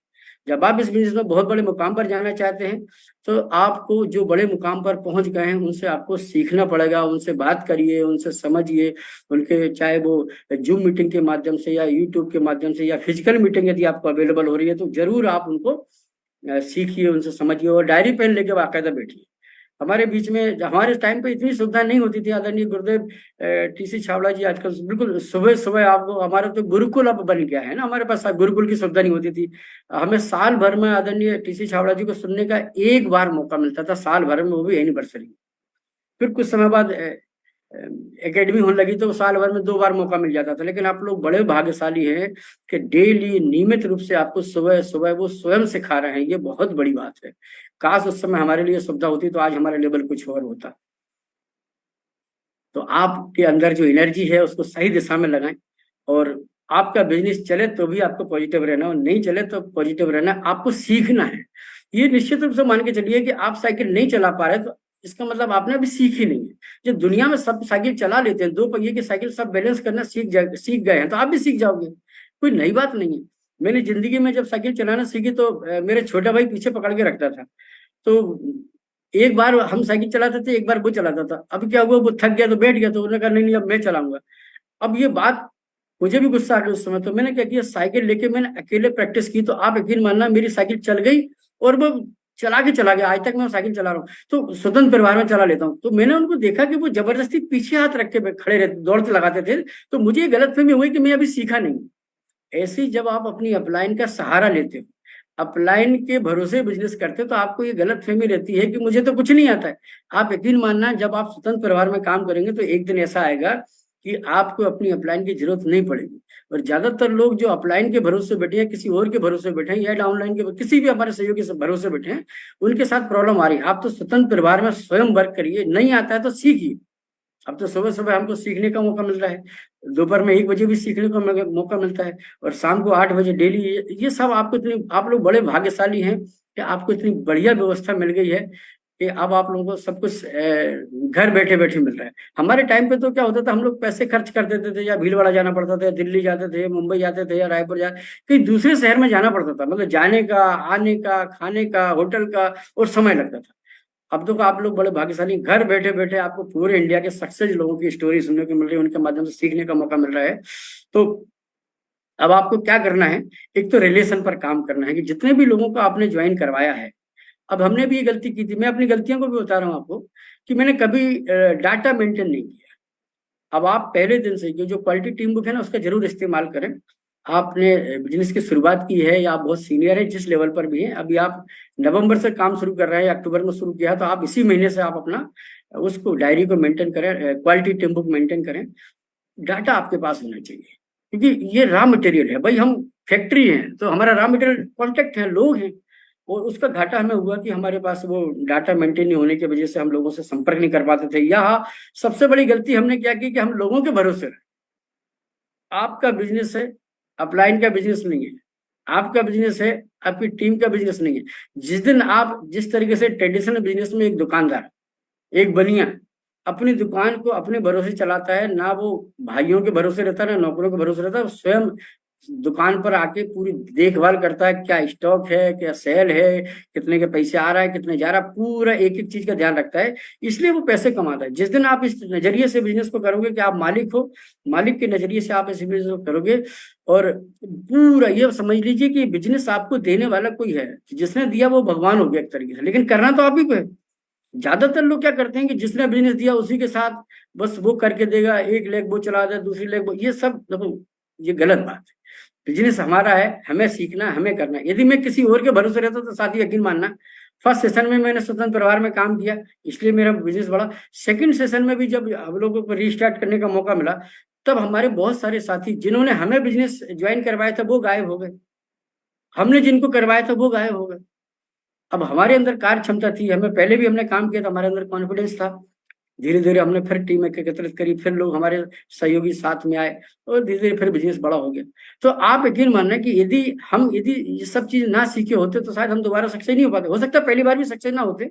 जब आप इस बिजनेस में बहुत बड़े मुकाम पर जाना चाहते हैं, तो आपको जो बड़े मुकाम पर पहुंच गए हैं उनसे आपको सीखना पड़ेगा। उनसे बात करिए, उनसे समझिए, उनके चाहे वो जूम मीटिंग के माध्यम से या यूट्यूब के माध्यम से या फिजिकल मीटिंग यदि आपको अवेलेबल हो रही है, तो जरूर आप उनको सीखिए, उनसे समझिए और डायरी पेन लेके बाकायदा बैठिए। हमारे बीच में, हमारे टाइम पे इतनी सुविधा नहीं होती थी। आदरणीय गुरुदेव टीसी छावड़ा जी आजकल बिल्कुल सुबह सुबह आपको, हमारा तो गुरुकुल अब बन गया है ना, हमारे पास गुरुकुल की सुविधा नहीं होती थी। हमें साल भर में आदरणीय टीसी छावड़ा जी को सुनने का एक बार मौका मिलता था, साल भर में, वो भी एनिवर्सरी। फिर कुछ समय बाद एकेडमी होने लगी तो साल भर में 2 बार मौका मिल जाता था। लेकिन आप लोग बड़े भाग्यशाली हैं कि डेली नियमित रूप से आपको सुबह सुबह वो स्वयं सिखा रहे हैं, ये बहुत बड़ी बात है। काश उस समय हमारे लिए सुविधा होती तो आज हमारा लेवल कुछ और होता। तो आपके अंदर जो एनर्जी है उसको सही दिशा में लगाएं, और आपका बिजनेस चले तो भी आपको पॉजिटिव रहना, और नहीं चले तो पॉजिटिव रहना। आपको सीखना है। ये निश्चित रूप से मान के चलिए कि आप साइकिल नहीं चला पा रहे तो इसका मतलब आपने अभी सीखी नहीं है। जब दुनिया में सब साइकिल चला लेते हैं, 2 पहिए की साइकिल सब बैलेंस करना सीख गए हैं, तो आप भी सीख जाओगे। कोई नई बात नहीं है। मैंने जिंदगी में जब साइकिल चलाना सीखी तो मेरे छोटा भाई पीछे पकड़ के रखता था। तो एक बार हम साइकिल चलाते थे, एक बार वो चलाता था। अब क्या हुआ, वो थक गया तो बैठ गया, तो उन्होंने कहा नहीं अब मैं चलाऊंगा। अब ये बात मुझे भी गुस्सा आ गया उस समय। तो मैंने क्या किया, साइकिल लेके मैंने अकेले प्रैक्टिस की, तो आप यकीन मानना मेरी साइकिल चल गई और वो चला के चला गया। आज तक मैं साइकिल चला रहा हूँ, तो स्वतंत्र परिवार में चला लेता हूँ। तो मैंने उनको देखा कि वो जबरदस्ती पीछे हाथ रख के खड़े रहते, दौड़ लगाते थे। तो मुझे गलतफहमी हुई कि मैं अभी सीखा नहीं। ऐसे ही जब आप अपनी अपलाइन का सहारा लेते हो, अपलाइन के भरोसे बिजनेस करते हो, तो आपको ये गलतफहमी रहती है कि मुझे तो कुछ नहीं आता है। आप यकीन मानना, जब आप स्वतंत्र परिवार में काम करेंगे तो एक दिन ऐसा आएगा कि आपको अपनी अपलाइन की जरूरत नहीं पड़ेगी। और ज्यादातर लोग जो अपलाइन के भरोसे बैठे हैं, किसी और के भरोसे बैठे हैं, या डाउनलाइन के किसी भी हमारे सहयोगी से भरोसे बैठे हैं, उनके साथ प्रॉब्लम आ रही है। आप तो स्वतंत्र परिवार में स्वयं वर्क करिए। नहीं आता है तो सीखिए। अब तो सुबह सुबह हमको सीखने का मौका मिल रहा है, दोपहर में 1 बजे भी सीखने का मौका मिलता है, और शाम को 8 बजे डेली। ये सब आपको इतनी, आप लोग बड़े भाग्यशाली हैं कि आपको इतनी बढ़िया व्यवस्था मिल गई है कि अब आप लोगों को सब कुछ घर बैठे बैठे मिल रहा है। हमारे टाइम पे तो क्या होता था, हम लोग पैसे खर्च कर देते थे, या भीलवाड़ा जाना पड़ता था, दिल्ली जाते थे, मुंबई जाते थे, या रायपुर कहीं दूसरे शहर में जाना पड़ता था। मतलब जाने का, आने का, खाने का, होटल का, और समय लगता था। अब तो आप लोग बड़े भाग्यशाली, घर बैठे बैठे आपको पूरे इंडिया के सक्सेस लोगों की स्टोरी सुनने को मिल रही है, उनके माध्यम से सीखने का मौका मिल रहा है। तो अब आपको क्या करना है, एक तो रिलेशन पर काम करना है कि जितने भी लोगों को आपने ज्वाइन करवाया है। अब हमने भी ये गलती की थी, मैं अपनी गलतियों को भी बता रहा हूँ आपको, कि मैंने कभी डाटा मेंटेन नहीं किया। अब आप पहले दिन से जो क्वालिटी टीम बुक है ना, उसका जरूर इस्तेमाल करें। आपने बिजनेस की शुरुआत की है, या आप बहुत सीनियर है जिस लेवल पर भी है, अभी आप नवंबर से काम शुरू कर रहे हैं, अक्टूबर में शुरू किया, तो आप इसी महीने से आप अपना उसको डायरी को मेंटेन करें, क्वालिटी टीम बुक मेंटेन करें। डाटा आपके पास होना चाहिए, क्योंकि ये रॉ मटेरियल है भाई। हम फैक्ट्री हैं तो हमारा रॉ मटेरियल कॉन्टेक्ट है, लोग हैं। और उसका घाटा हमें हुआ कि हमारे पास वो डाटा मेंटेन नहीं होने की वजह से हम लोगों से संपर्क नहीं कर पाते थे। या सबसे बड़ी गलती हमने क्या की कि हम लोगों के भरोसे रहे। आपका बिजनेस है, अपलाइन का बिजनेस नहीं है। आपका बिजनेस है, आपकी टीम का बिजनेस नहीं है। जिस दिन आप, जिस तरीके से ट्रेडिशनल बिजनेस में एक दुकानदार, एक बनिया अपनी दुकान को अपने भरोसे चलाता है, ना वो भाइयों के भरोसे रहता है, ना नौकरों के भरोसे रहता है, स्वयं दुकान पर आके पूरी देखभाल करता है, क्या स्टॉक है, क्या सेल है, कितने के पैसे आ रहा है, कितने जा रहा है, पूरा एक एक चीज का ध्यान रखता है, इसलिए वो पैसे कमाता है। जिस दिन आप इस नजरिए से बिजनेस को करोगे कि आप मालिक हो, मालिक के नजरिए से आप इस बिजनेस को करोगे, और पूरा ये समझ लीजिए कि बिजनेस आपको देने वाला कोई है, जिसने दिया वो भगवान हो गया एक तरीके से, लेकिन करना तो आप ही को है। ज्यादातर लोग क्या करते हैं कि जिसने बिजनेस दिया उसी के साथ बस वो करके देगा, एक लेग वो चला दे, दूसरी लेग वो, ये सब देखो ये गलत बात है। बिजनेस हमारा है, हमें सीखना है, हमें करना है। यदि मैं किसी और के भरोसे रहता तो साथी यकीन मानना, फर्स्ट सेशन में मैंने स्वतंत्र परिवार में काम किया, इसलिए मेरा बिजनेस बढ़ा। सेकंड सेशन में भी जब हम लोगों को रीस्टार्ट करने का मौका मिला, तब हमारे बहुत सारे साथी जिन्होंने हमें बिजनेस ज्वाइन करवाया था वो गायब हो गए, हमने जिनको करवाया था वो गायब हो गए। अब हमारे अंदर कार्य क्षमता थी, हमें पहले भी हमने काम किया था, हमारे अंदर कॉन्फिडेंस था। धीरे धीरे हमने फिर टीम एकत्रित करी, फिर लोग हमारे सहयोगी साथ में आए, और धीरे धीरे फिर बिजनेस बड़ा हो गया। तो आप यकीन मानना कि यदि ये सब चीज ना सीखे होते तो शायद हम दोबारा सक्सेस नहीं हो पाते। हो सकता है पहली बार भी सक्सेस ना होते।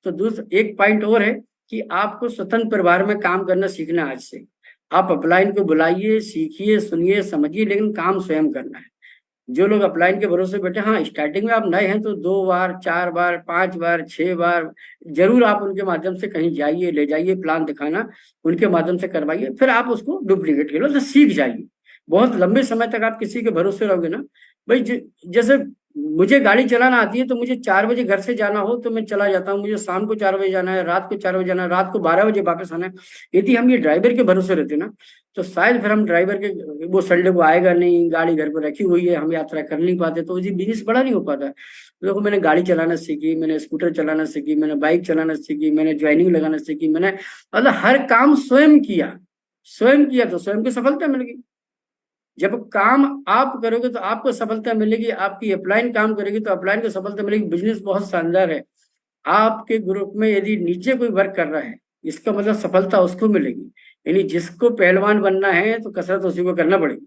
तो दूसरा एक पॉइंट और है कि आपको स्वतंत्र परिवार में काम करना सीखना है। आज से आप अपलाइन को बुलाइए, सीखिए, सुनिए, समझिए, लेकिन काम स्वयं करना है। जो लोग अपलाइन के भरोसे बैठे, हाँ स्टार्टिंग में आप नए हैं तो 2 बार, 4 बार, 5 बार, 6 बार जरूर आप उनके माध्यम से कहीं जाइए, ले जाइए, प्लान दिखाना, उनके माध्यम से करवाइए, फिर आप उसको डुप्लीकेट कर लो तो सीख जाइए। बहुत लंबे समय तक आप किसी के भरोसे रहोगे ना भाई, जैसे मुझे गाड़ी चलाना आती है, तो मुझे 4 बजे घर से जाना हो तो मैं चला जाता हूँ। मुझे शाम को 4 बजे जाना है, रात को 4 बजे जाना है, रात को 12 बजे वापस आना है। यदि हम ये ड्राइवर के भरोसे रहते ना, तो शायद फिर हम ड्राइवर के, वो संडे को आएगा नहीं, गाड़ी घर पर रखी हुई है, हम यात्रा कर नहीं पाते, तो ये बिजनेस बड़ा नहीं हो पाता। देखो, मैंने गाड़ी चलाना सीखी, मैंने स्कूटर चलाना सीखी, मैंने बाइक चलाना सीखी, मैंने ज्वाइनिंग लगाना सीखी, मैंने मतलब हर काम स्वयं किया, तो स्वयं को सफलता मिल गई। जब काम आप करोगे तो आपको सफलता मिलेगी, आपकी अपलाइन काम करेगी तो अपलाइन को सफलता मिलेगी। बिजनेस बहुत शानदार है। आपके ग्रुप में यदि नीचे कोई वर्क कर रहा है, इसका मतलब सफलता उसको मिलेगी। यानी जिसको पहलवान बनना है तो कसरत उसी को करना पड़ेगी।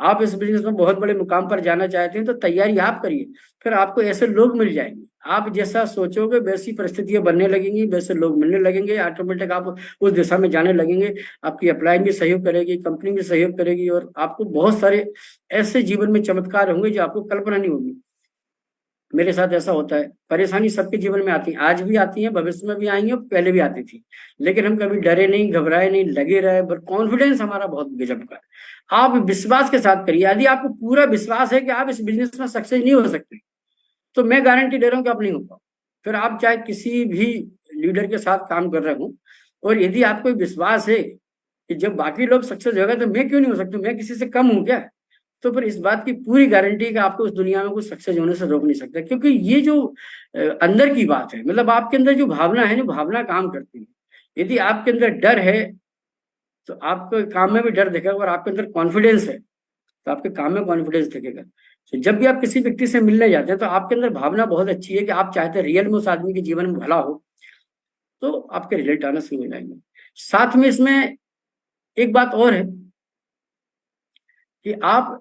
आप इस बिजनेस में बहुत बड़े मुकाम पर जाना चाहते हैं तो तैयारी आप करिए, फिर आपको ऐसे लोग मिल जाएंगे। आप जैसा सोचोगे वैसी परिस्थितियां बनने लगेंगी, वैसे लोग मिलने लगेंगे, ऑटोमेटिक आप उस दिशा में जाने लगेंगे। आपकी अपलाइन भी सहयोग करेगी, कंपनी भी सहयोग करेगी, और आपको बहुत सारे ऐसे जीवन में चमत्कार होंगे जो आपको कल्पना नहीं होगी। मेरे साथ ऐसा होता है। परेशानी सबके जीवन में आती है, आज भी आती है, भविष्य में भी आएंगी, और पहले भी आती थी, लेकिन हम कभी डरे नहीं, घबराए नहीं, लगे रहे। बट कॉन्फिडेंस हमारा बहुत गजब का है। आप विश्वास के साथ करिए। यदि आपको पूरा विश्वास है कि आप इस बिजनेस में सक्सेस नहीं हो सकते, तो मैं गारंटी दे रहा हूँ कि आप नहीं हो पाओ। फिर आप चाहे किसी भी लीडर के साथ काम कर रहे हो, और यदि आपको विश्वास है कि जब बाकी लोग सक्सेस होगा तो मैं क्यों नहीं हो सकता, मैं किसी से कम हूँ क्या, तो फिर इस बात की पूरी गारंटी है कि आपको उस दुनिया में कुछ सक्सेस होने से रोक नहीं सकता। क्योंकि ये जो अंदर की बात है, मतलब आपके अंदर जो भावना है, जो भावना काम करती है। यदि आपके अंदर डर है तो आपके काम में भी डर दिखेगा, और आपके अंदर कॉन्फिडेंस है तो आपके काम में कॉन्फिडेंस दिखेगा। तो जब भी आप किसी व्यक्ति से मिलने जाते हैं तो आपके अंदर भावना बहुत अच्छी है कि आप चाहते हैं रियल में उस आदमी के जीवन में भला हो, तो आपके रिजल्ट आना शुरू हो जाएंगे। साथ में इसमें एक बात और है कि आप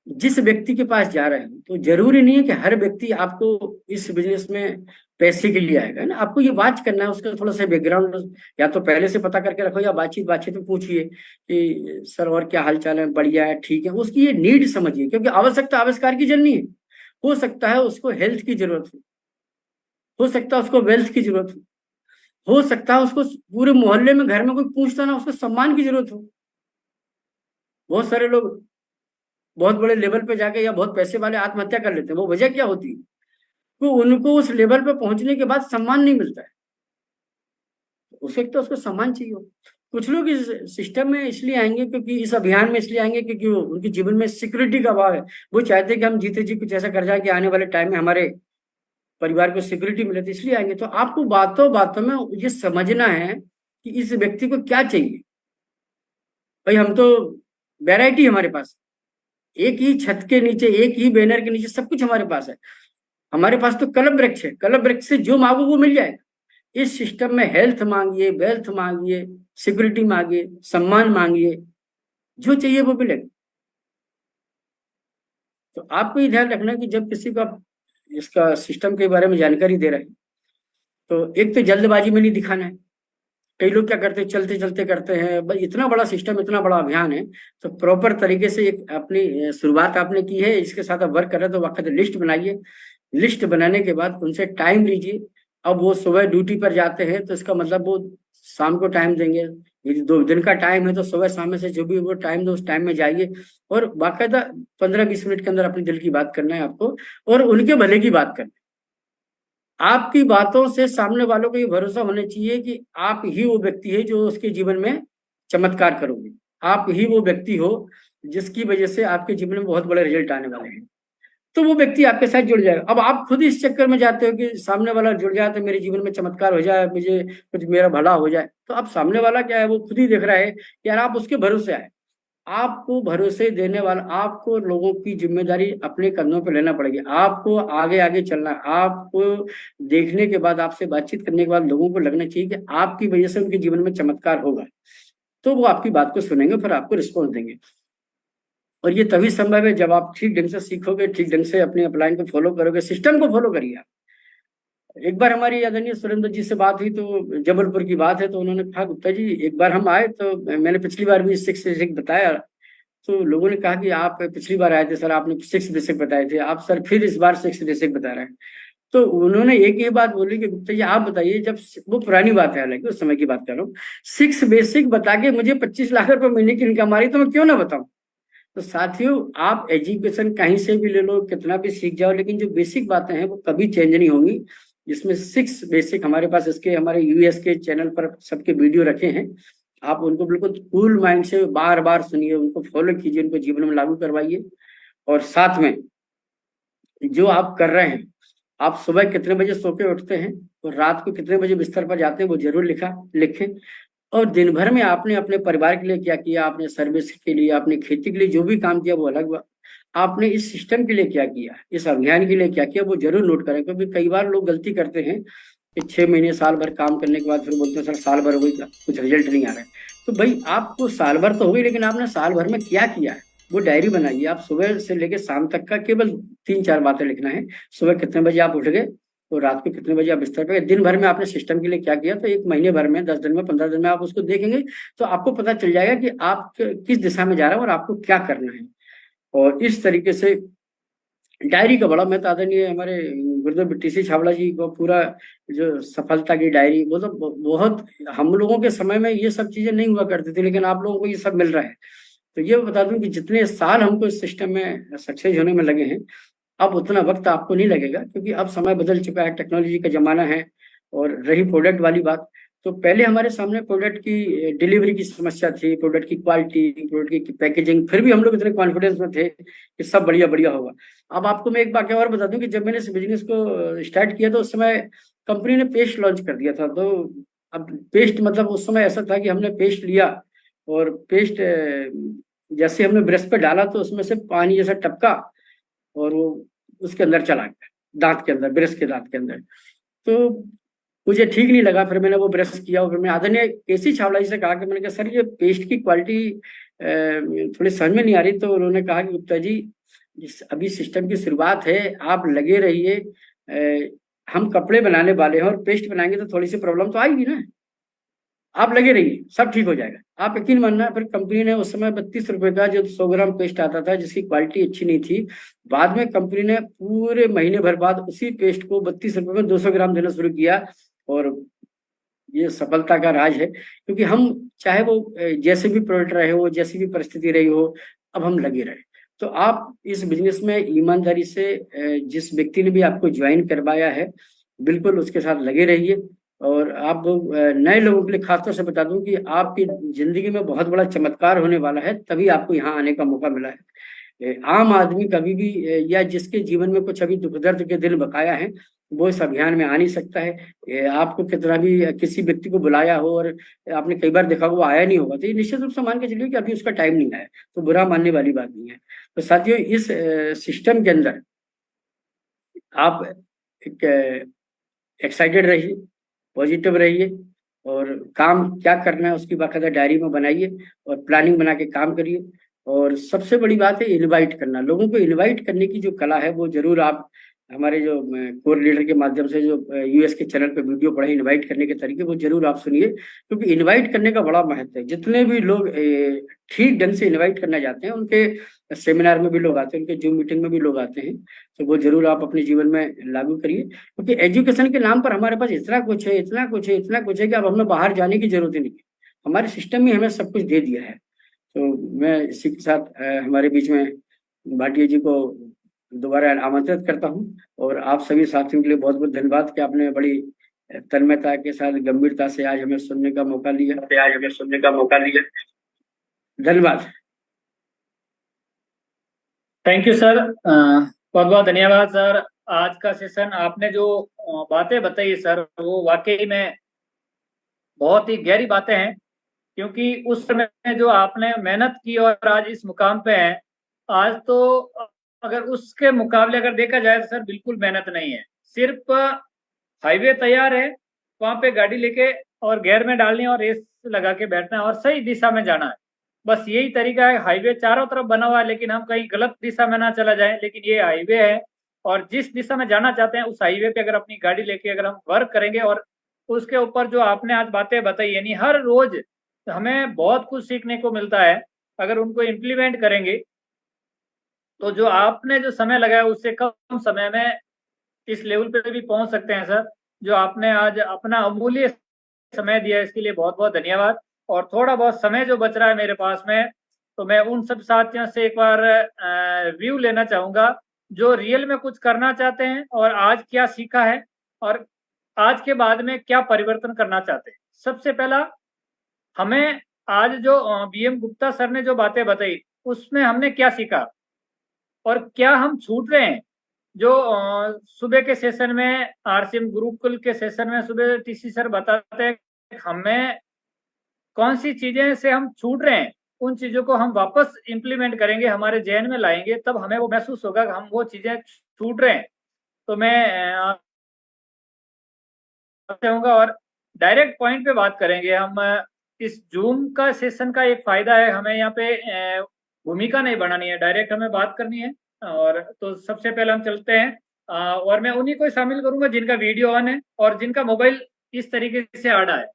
जिस व्यक्ति के पास जा रहे हैं, तो जरूरी नहीं है कि हर व्यक्ति आपको इस बिजनेस में पैसे के लिए आएगा, ना। आपको ये बात करना है, उसका थोड़ा सा बैकग्राउंड या तो पहले से पता करके रखो, या बातचीत में पूछिए कि सर और क्या हाल चाल है, बढ़िया है, ठीक है। उसकी ये नीड समझिए, क्योंकि आवश्यकता आविष्कार की जन्नी है। हो सकता है उसको हेल्थ की जरूरत हो सकता है उसको वेल्थ की जरूरत हो सकता है उसको पूरे मोहल्ले में, घर में कोई पूछता ना, उसको सम्मान की जरूरत हो। बहुत सारे लोग बहुत बड़े लेवल पे जाके या बहुत पैसे वाले आत्महत्या कर लेते हैं। वो वजह क्या होती है? तो उनको उस लेवल पे पहुंचने के बाद सम्मान नहीं मिलता है। हो सकता है उसको सम्मान चाहिए हो। कुछ लोग इस सिस्टम में इसलिए आएंगे, क्योंकि इस अभियान में इसलिए आएंगे क्योंकि उनके जीवन में सिक्योरिटी का अभाव है। वो चाहते हैं कि हम जीते जी कुछ ऐसा कर जाए कि आने वाले टाइम में हमारे परिवार को सिक्योरिटी मिले, तो इसलिए आएंगे। तो आपको बातों बातों में ये समझना है कि इस व्यक्ति को क्या चाहिए। भाई, हम तो वैरायटी हमारे पास, एक ही छत के नीचे, एक ही बैनर के नीचे सब कुछ हमारे पास है। हमारे पास तो कलम वृक्ष है, कलम वृक्ष से जो मांगो वो मिल जाएगा। इस सिस्टम में हेल्थ मांगिए, वेल्थ मांगिए, सिक्योरिटी मांगिए, सम्मान मांगिए, जो चाहिए वो मिलेगा। तो आपको ये ध्यान रखना कि जब किसी को आप इसका सिस्टम के बारे में जानकारी दे रहे हैं, तो एक तो जल्दबाजी में नहीं दिखाना है। कई लोग क्या करते हैं, चलते चलते करते हैं। बस इतना बड़ा सिस्टम, इतना बड़ा अभियान है, तो प्रॉपर तरीके से एक अपनी शुरुआत आपने की है, इसके साथ आप वर्क कर रहे हैं, तो वक्त लिस्ट बनाइए। लिस्ट बनाने के बाद उनसे टाइम लीजिए। अब वो सुबह ड्यूटी पर जाते हैं तो इसका मतलब वो शाम को टाइम देंगे। यदि 2 दिन का टाइम है तो सुबह शाम में से जो भी वो टाइम दो, उस टाइम में जाइए, और बाकायदा 15-20 मिनट के अंदर अपने दिल की बात करना है आपको, और उनके भले की बात करना है। आपकी बातों से सामने वालों को ये भरोसा होना चाहिए कि आप ही वो व्यक्ति है जो उसके जीवन में चमत्कार करोगे। आप ही वो व्यक्ति हो जिसकी वजह से आपके जीवन में बहुत बड़े रिजल्ट आने वाले हैं। तो वो व्यक्ति आपके साथ जुड़ जाएगा। अब आप खुद इस चक्कर में जाते हो कि सामने वाला जुड़ जाए तो मेरे जीवन में चमत्कार हो जाए, मुझे कुछ मेरा भला हो जाए। तो अब सामने वाला क्या है, वो खुद ही देख रहा है कि यार आप उसके भरोसे आए। आपको भरोसे देने वाला, आपको लोगों की जिम्मेदारी अपने कंधों पर लेना पड़ेगी। आपको आगे आगे चलना है। आपको देखने के बाद, आपसे बातचीत करने के बाद लोगों को लगना चाहिए कि आपकी वजह से उनके जीवन में चमत्कार होगा, तो वो आपकी बात को सुनेंगे, फिर आपको रिस्पॉन्स देंगे। और ये तभी संभव है जब आप ठीक ढंग से सीखोगे, ठीक ढंग से अपने अपलाइन को फॉलो करोगे, सिस्टम को फॉलो करिए। एक बार हमारी आदरणीय सुरेंद्र जी से बात हुई, तो जबलपुर की बात है, तो उन्होंने कहा गुप्ता जी एक बार हम आए, तो मैंने पिछली बार भी 6 बेसिक बताया, तो लोगों ने कहा कि आप पिछली बार आए थे सर, आपने 6 बेसिक बताए थे, आप सर फिर इस बार 6 बेसिक बता रहे हैं। तो उन्होंने एक ही बात बोली कि गुप्ता जी आप बताइए, जब वो पुरानी बात है, हालांकि उस समय की बात कर रहा हूँ, 6 बेसिक बता के मुझे 25 लाख रुपए महीने की इनकम आ रही, तो मैं क्यों ना बताऊं। तो साथियों, आप एजुकेशन कहीं से भी ले लो, कितना भी सीख जाओ, लेकिन जो बेसिक बातें हैं वो कभी चेंज नहीं होंगी। जिसमें 6 बेसिक हमारे पास, इसके हमारे यूएस के चैनल पर सबके वीडियो रखे हैं। आप उनको बिल्कुल कूल माइंड से बार बार सुनिए, उनको फॉलो कीजिए, उनको जीवन में लागू करवाइए। और साथ में जो आप कर रहे हैं, आप सुबह कितने बजे सो के उठते हैं और रात को कितने बजे बिस्तर पर जाते हैं, वो जरूर लिखें। और दिन भर में आपने अपने परिवार के लिए क्या किया, आपने सर्विस के लिए, आपने खेती के लिए जो भी काम किया वो अलग बात, आपने इस सिस्टम के लिए क्या किया, इस अभियान के लिए क्या किया, वो जरूर नोट करें। क्योंकि कई बार लोग गलती करते हैं कि 6 महीने साल भर काम करने के बाद फिर बोलते हैं सर साल भर हो गई, कुछ रिजल्ट नहीं आ रहा है। तो भाई आपको साल भर तो हो गई, लेकिन आपने साल भर में क्या किया है वो डायरी बनाइए। आप सुबह से लेकर शाम तक का केवल 3-4 बातें लिखना है। सुबह कितने बजे आप उठ गए और रात को कितने बजे आप बिस्तर पे, दिन भर में आपने सिस्टम के लिए क्या किया। तो 1 महीने भर में, 10 दिन में, 15 दिन में आप उसको देखेंगे तो आपको पता चल जाएगा कि आप किस दिशा में जा रहे हैं और आपको क्या करना है। और इस तरीके से डायरी का बड़ा महत्व। आदरणीय हमारे गुरुदेव टीसी छाबड़ा जी को पूरा जो सफलता की डायरी, वो तो बहुत, हम लोगों के समय में ये सब चीजें नहीं हुआ करती थी, लेकिन आप लोगों को ये सब मिल रहा है। तो ये बता दूं कि जितने साल हमको इस सिस्टम में सक्सेस होने में लगे हैं, अब उतना वक्त आपको नहीं लगेगा, क्योंकि अब समय बदल चुका है, टेक्नोलॉजी का जमाना है। और रही प्रोडक्ट वाली बात, तो पहले हमारे सामने प्रोडक्ट की डिलीवरी की समस्या थी, प्रोडक्ट की क्वालिटी, प्रोडक्ट की पैकेजिंग, फिर भी हम लोग इतने कॉन्फिडेंस में थे कि सब बढ़िया बढ़िया होगा। अब आपको मैं एक बात और बता दूं कि जब मैंने इस बिजनेस को स्टार्ट किया तो उस समय कंपनी ने पेस्ट लॉन्च कर दिया था। तो अब पेस्ट मतलब उस समय ऐसा था कि हमने पेस्ट लिया और पेस्ट जैसे हमने ब्रश पे डाला तो उसमें से पानी जैसा टपका और वो उसके अंदर चला गया, दांत के अंदर, ब्रश के दांत के अंदर। तो मुझे ठीक नहीं लगा, फिर मैंने वो ब्रश किया और फिर मैं आदरणीय केसी छावड़ा जी से कहा कि मैंने कहा सर ये पेस्ट की क्वालिटी थोड़ी समझ में नहीं आ रही। तो उन्होंने कहा कि गुप्ता जी अभी सिस्टम की शुरुआत है, आप लगे रहिए, हम कपड़े बनाने वाले हैं और पेस्ट बनाएंगे तो थोड़ी सी प्रॉब्लम तो आएगी ना, आप लगे रहिए, सब ठीक हो जाएगा। आप यकीन मानना, फिर कंपनी ने उस समय 32 रुपए का जो 100 ग्राम पेस्ट आता था जिसकी क्वालिटी अच्छी नहीं थी, बाद में कंपनी ने पूरे महीने भर बाद उसी पेस्ट को 32 रुपए में 200 ग्राम देना शुरू किया। और ये सफलता का राज है, क्योंकि हम चाहे वो जैसे भी प्रोडक्ट रहे हो, जैसी भी परिस्थिति रही हो, अब हम लगे रहे। तो आप इस बिजनेस में ईमानदारी से जिस व्यक्ति ने भी आपको ज्वाइन करवाया है, बिल्कुल उसके साथ लगे रहिए। और आप नए लोगों के लिए खासतौर से बता दूं कि आपकी जिंदगी में बहुत बड़ा चमत्कार होने वाला है, तभी आपको यहाँ आने का मौका मिला है। आम आदमी कभी भी या जिसके जीवन में कुछ अभी दुख दर्द के दिन बकाया है, वो इस अभियान में आ नहीं सकता है। आपको कितना भी किसी व्यक्ति को बुलाया हो और आपने कई बार देखा वो आया नहीं होगा, तो ये निश्चित रूप से मान के चलिए कि अभी उसका टाइम नहीं आया, तो बुरा मानने वाली बात नहीं है। तो साथियों, इस सिस्टम के अंदर आप एक एक्साइटेड रहिए, पॉजिटिव रहिए और काम क्या करना है उसकी बाकायदा डायरी में बनाइए और प्लानिंग बना के काम करिए। और सबसे बड़ी बात है इनवाइट करना, लोगों को इनवाइट करने की जो कला है वो जरूर आप हमारे जो कोर लीडर के माध्यम से जो यूएस के चैनल पे वीडियो पढ़े इनवाइट करने के तरीके, वो जरूर आप सुनिए, क्योंकि इनवाइट करने का बड़ा महत्व है। जितने भी लोग ठीक ढंग से इनवाइट करना चाहते हैं, उनके सेमिनार में भी लोग आते हैं, उनके जूम मीटिंग में भी लोग आते हैं, तो वो जरूर आप अपने जीवन में लागू करिए। क्योंकि एजुकेशन के नाम पर हमारे पास इतना कुछ है, इतना कुछ है, इतना कुछ है कि अब हमें बाहर जाने की जरूरत ही नहीं है, हमारे सिस्टम ही हमें सब कुछ दे दिया है। तो मैं इसी के साथ हमारे बीच में भाटिया जी को दोबारा आमंत्रित करता हूं। और आप सभी साथियों के लिए बहुत बहुत धन्यवाद कि आपने बड़ी तन्मयता के साथ, गंभीरता से आज हमें सुनने का मौका लिया। धन्यवाद। थैंक यू सर, बहुत बहुत धन्यवाद सर। आज का सेशन आपने जो बातें बताई सर, वो वाकई में बहुत ही गहरी बातें हैं, क्योंकि उस समय जो आपने मेहनत की और आज इस मुकाम पे हैं, आज तो अगर उसके मुकाबले अगर देखा जाए तो सर बिल्कुल मेहनत नहीं है। सिर्फ हाईवे तैयार है, वहां पे गाड़ी लेके और गियर में डालनी और रेस लगा के बैठना है और सही दिशा में जाना है, बस यही तरीका है। हाईवे चारों तरफ बना हुआ है, लेकिन हम कहीं गलत दिशा में ना चला जाए, लेकिन ये हाईवे है और जिस दिशा में जाना चाहते हैं उस हाईवे पे अगर अपनी गाड़ी लेके अगर हम वर्क करेंगे और उसके ऊपर जो आपने आज बातें बताई, यानी हर रोज हमें बहुत कुछ सीखने को मिलता है। अगर उनको इम्प्लीमेंट करेंगे तो जो आपने जो समय लगाया उससे कम समय में इस लेवल पे भी पहुंच सकते हैं सर। जो आपने आज अपना अमूल्य समय दिया इसके लिए बहुत बहुत धन्यवाद। और थोड़ा बहुत समय जो बच रहा है मेरे पास में, तो मैं उन सब साथियों से एक बार व्यू लेना चाहूंगा जो रियल में कुछ करना चाहते हैं और आज क्या सीखा है और आज के बाद में क्या परिवर्तन करना चाहते हैं। सबसे पहला, हमें आज जो बीएम गुप्ता सर ने जो बातें बताई उसमें हमने क्या सीखा और क्या हम छूट रहे हैं। जो सुबह के सेशन में आरसीएम गुरुकुल के सेशन में सुबह टीसी सर बताते हैं हमें कौन सी चीजें से हम छूट रहे हैं, उन चीजों को हम वापस इंप्लीमेंट करेंगे, हमारे जहन में लाएंगे, तब हमें वो महसूस होगा कि हम वो चीजें छूट रहे हैं। तो मैं चाहूंगा और डायरेक्ट पॉइंट पे बात करेंगे हम। इस जूम का सेशन का एक फायदा है, हमें यहाँ पे भूमिका नहीं बनानी है, डायरेक्ट हमें बात करनी है। और तो सबसे पहले हम चलते हैं और मैं उन्हीं को शामिल करूंगा जिनका वीडियो ऑन है और जिनका मोबाइल इस तरीके से आड़ा है।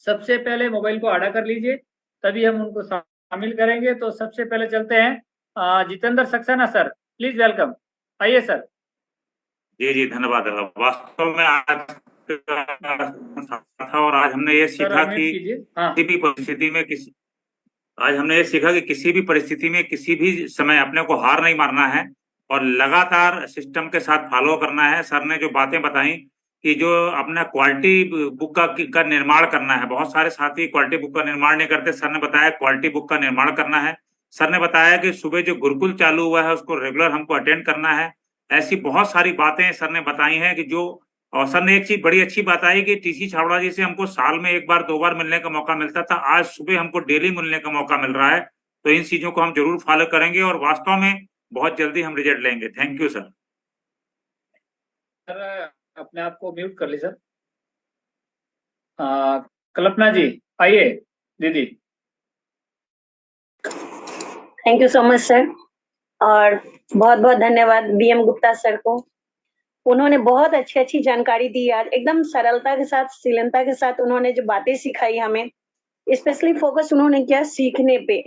सबसे पहले मोबाइल को आड़ा कर लीजिए, तभी हम उनको शामिल करेंगे। तो सबसे पहले चलते हैं Jitendra Saxena sir, please welcome, आइए सर। जी जी धन्यवाद। वास्तव में आज था और आज हमने ये सीखा कि किसी भी परिस्थिति में किसी भी परिस्थिति में किसी भी समय अपने को हार नहीं मारना है और लगातार सिस्टम के साथ फॉलो करना है। सर ने जो बातें बताई कि जो अपना क्वालिटी बुक का निर्माण करना है, बहुत सारे साथी क्वालिटी बुक का निर्माण नहीं करते। सर ने बताया क्वालिटी बुक का निर्माण करना है। सर ने बताया कि सुबह जो गुरुकुल चालू हुआ है उसको रेगुलर हमको अटेंड करना है। ऐसी बहुत सारी बातें सर ने बताई हैं कि जो, और सर ने एक चीज बड़ी अच्छी बात आई कि टीसी छाबड़ा जी से हमको साल में एक बार दो बार मिलने का मौका मिलता था, आज सुबह हमको डेली मिलने का मौका मिल रहा है। तो इन चीजों को हम जरूर फॉलो करेंगे और वास्तव में बहुत जल्दी हम रिजल्ट लेंगे। Thank you sir. सर अपने आप को म्यूट कर ली सर। कल्पना जी आइए दीदी। Thank you so much sir, और बहुत बहुत धन्यवाद बीएम गुप्ता सर को। उन्होंने बहुत अच्छी अच्छी जानकारी दी यार, एकदम सरलता के साथ, शीलता के साथ उन्होंने जो बातें सिखाई हमें, स्पेशली फोकस उन्होंने किया सीखने पे।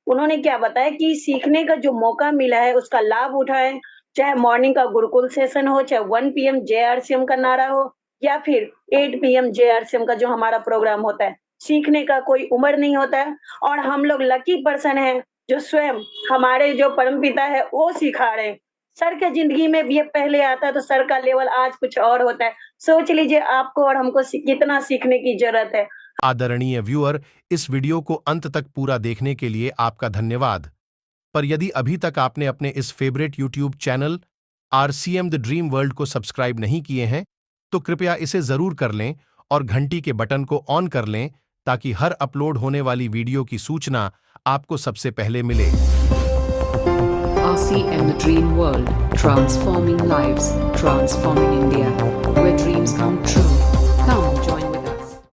उन्होंने क्या बताया कि सीखने का जो मौका मिला है उसका लाभ उठाएं, चाहे मॉर्निंग का गुरुकुल सेशन हो, चाहे 1 PM JRCM का नारा हो, या फिर 8 PM JRCM का जो हमारा प्रोग्राम होता है। सीखने का कोई उम्र नहीं होता है और हम लोग लकी पर्सन हैं जो स्वयं हमारे जो परमपिता है वो सिखा रहे हैं। सर के जिंदगी में भी ये पहले आता है तो सर का लेवल आज कुछ और होता है। सोच लीजिए आपको और हमको कितना सीखने की जरूरत है। आदरणीय व्यूअर, इस वीडियो को अंत तक पूरा देखने के लिए आपका धन्यवाद। पर यदि अभी तक आपने अपने इस favourite YouTube channel RCM the dream world को सब्सक्राइब नहीं किए हैं तो कृपया इसे जरूर कर लें और घंटी के बटन को ऑन कर लें ताकि हर अपलोड होने वाली वीडियो की सूचना आपको सबसे पहले मिले। RCM the Dream World, transforming lives, transforming India, where dreams come true. Come join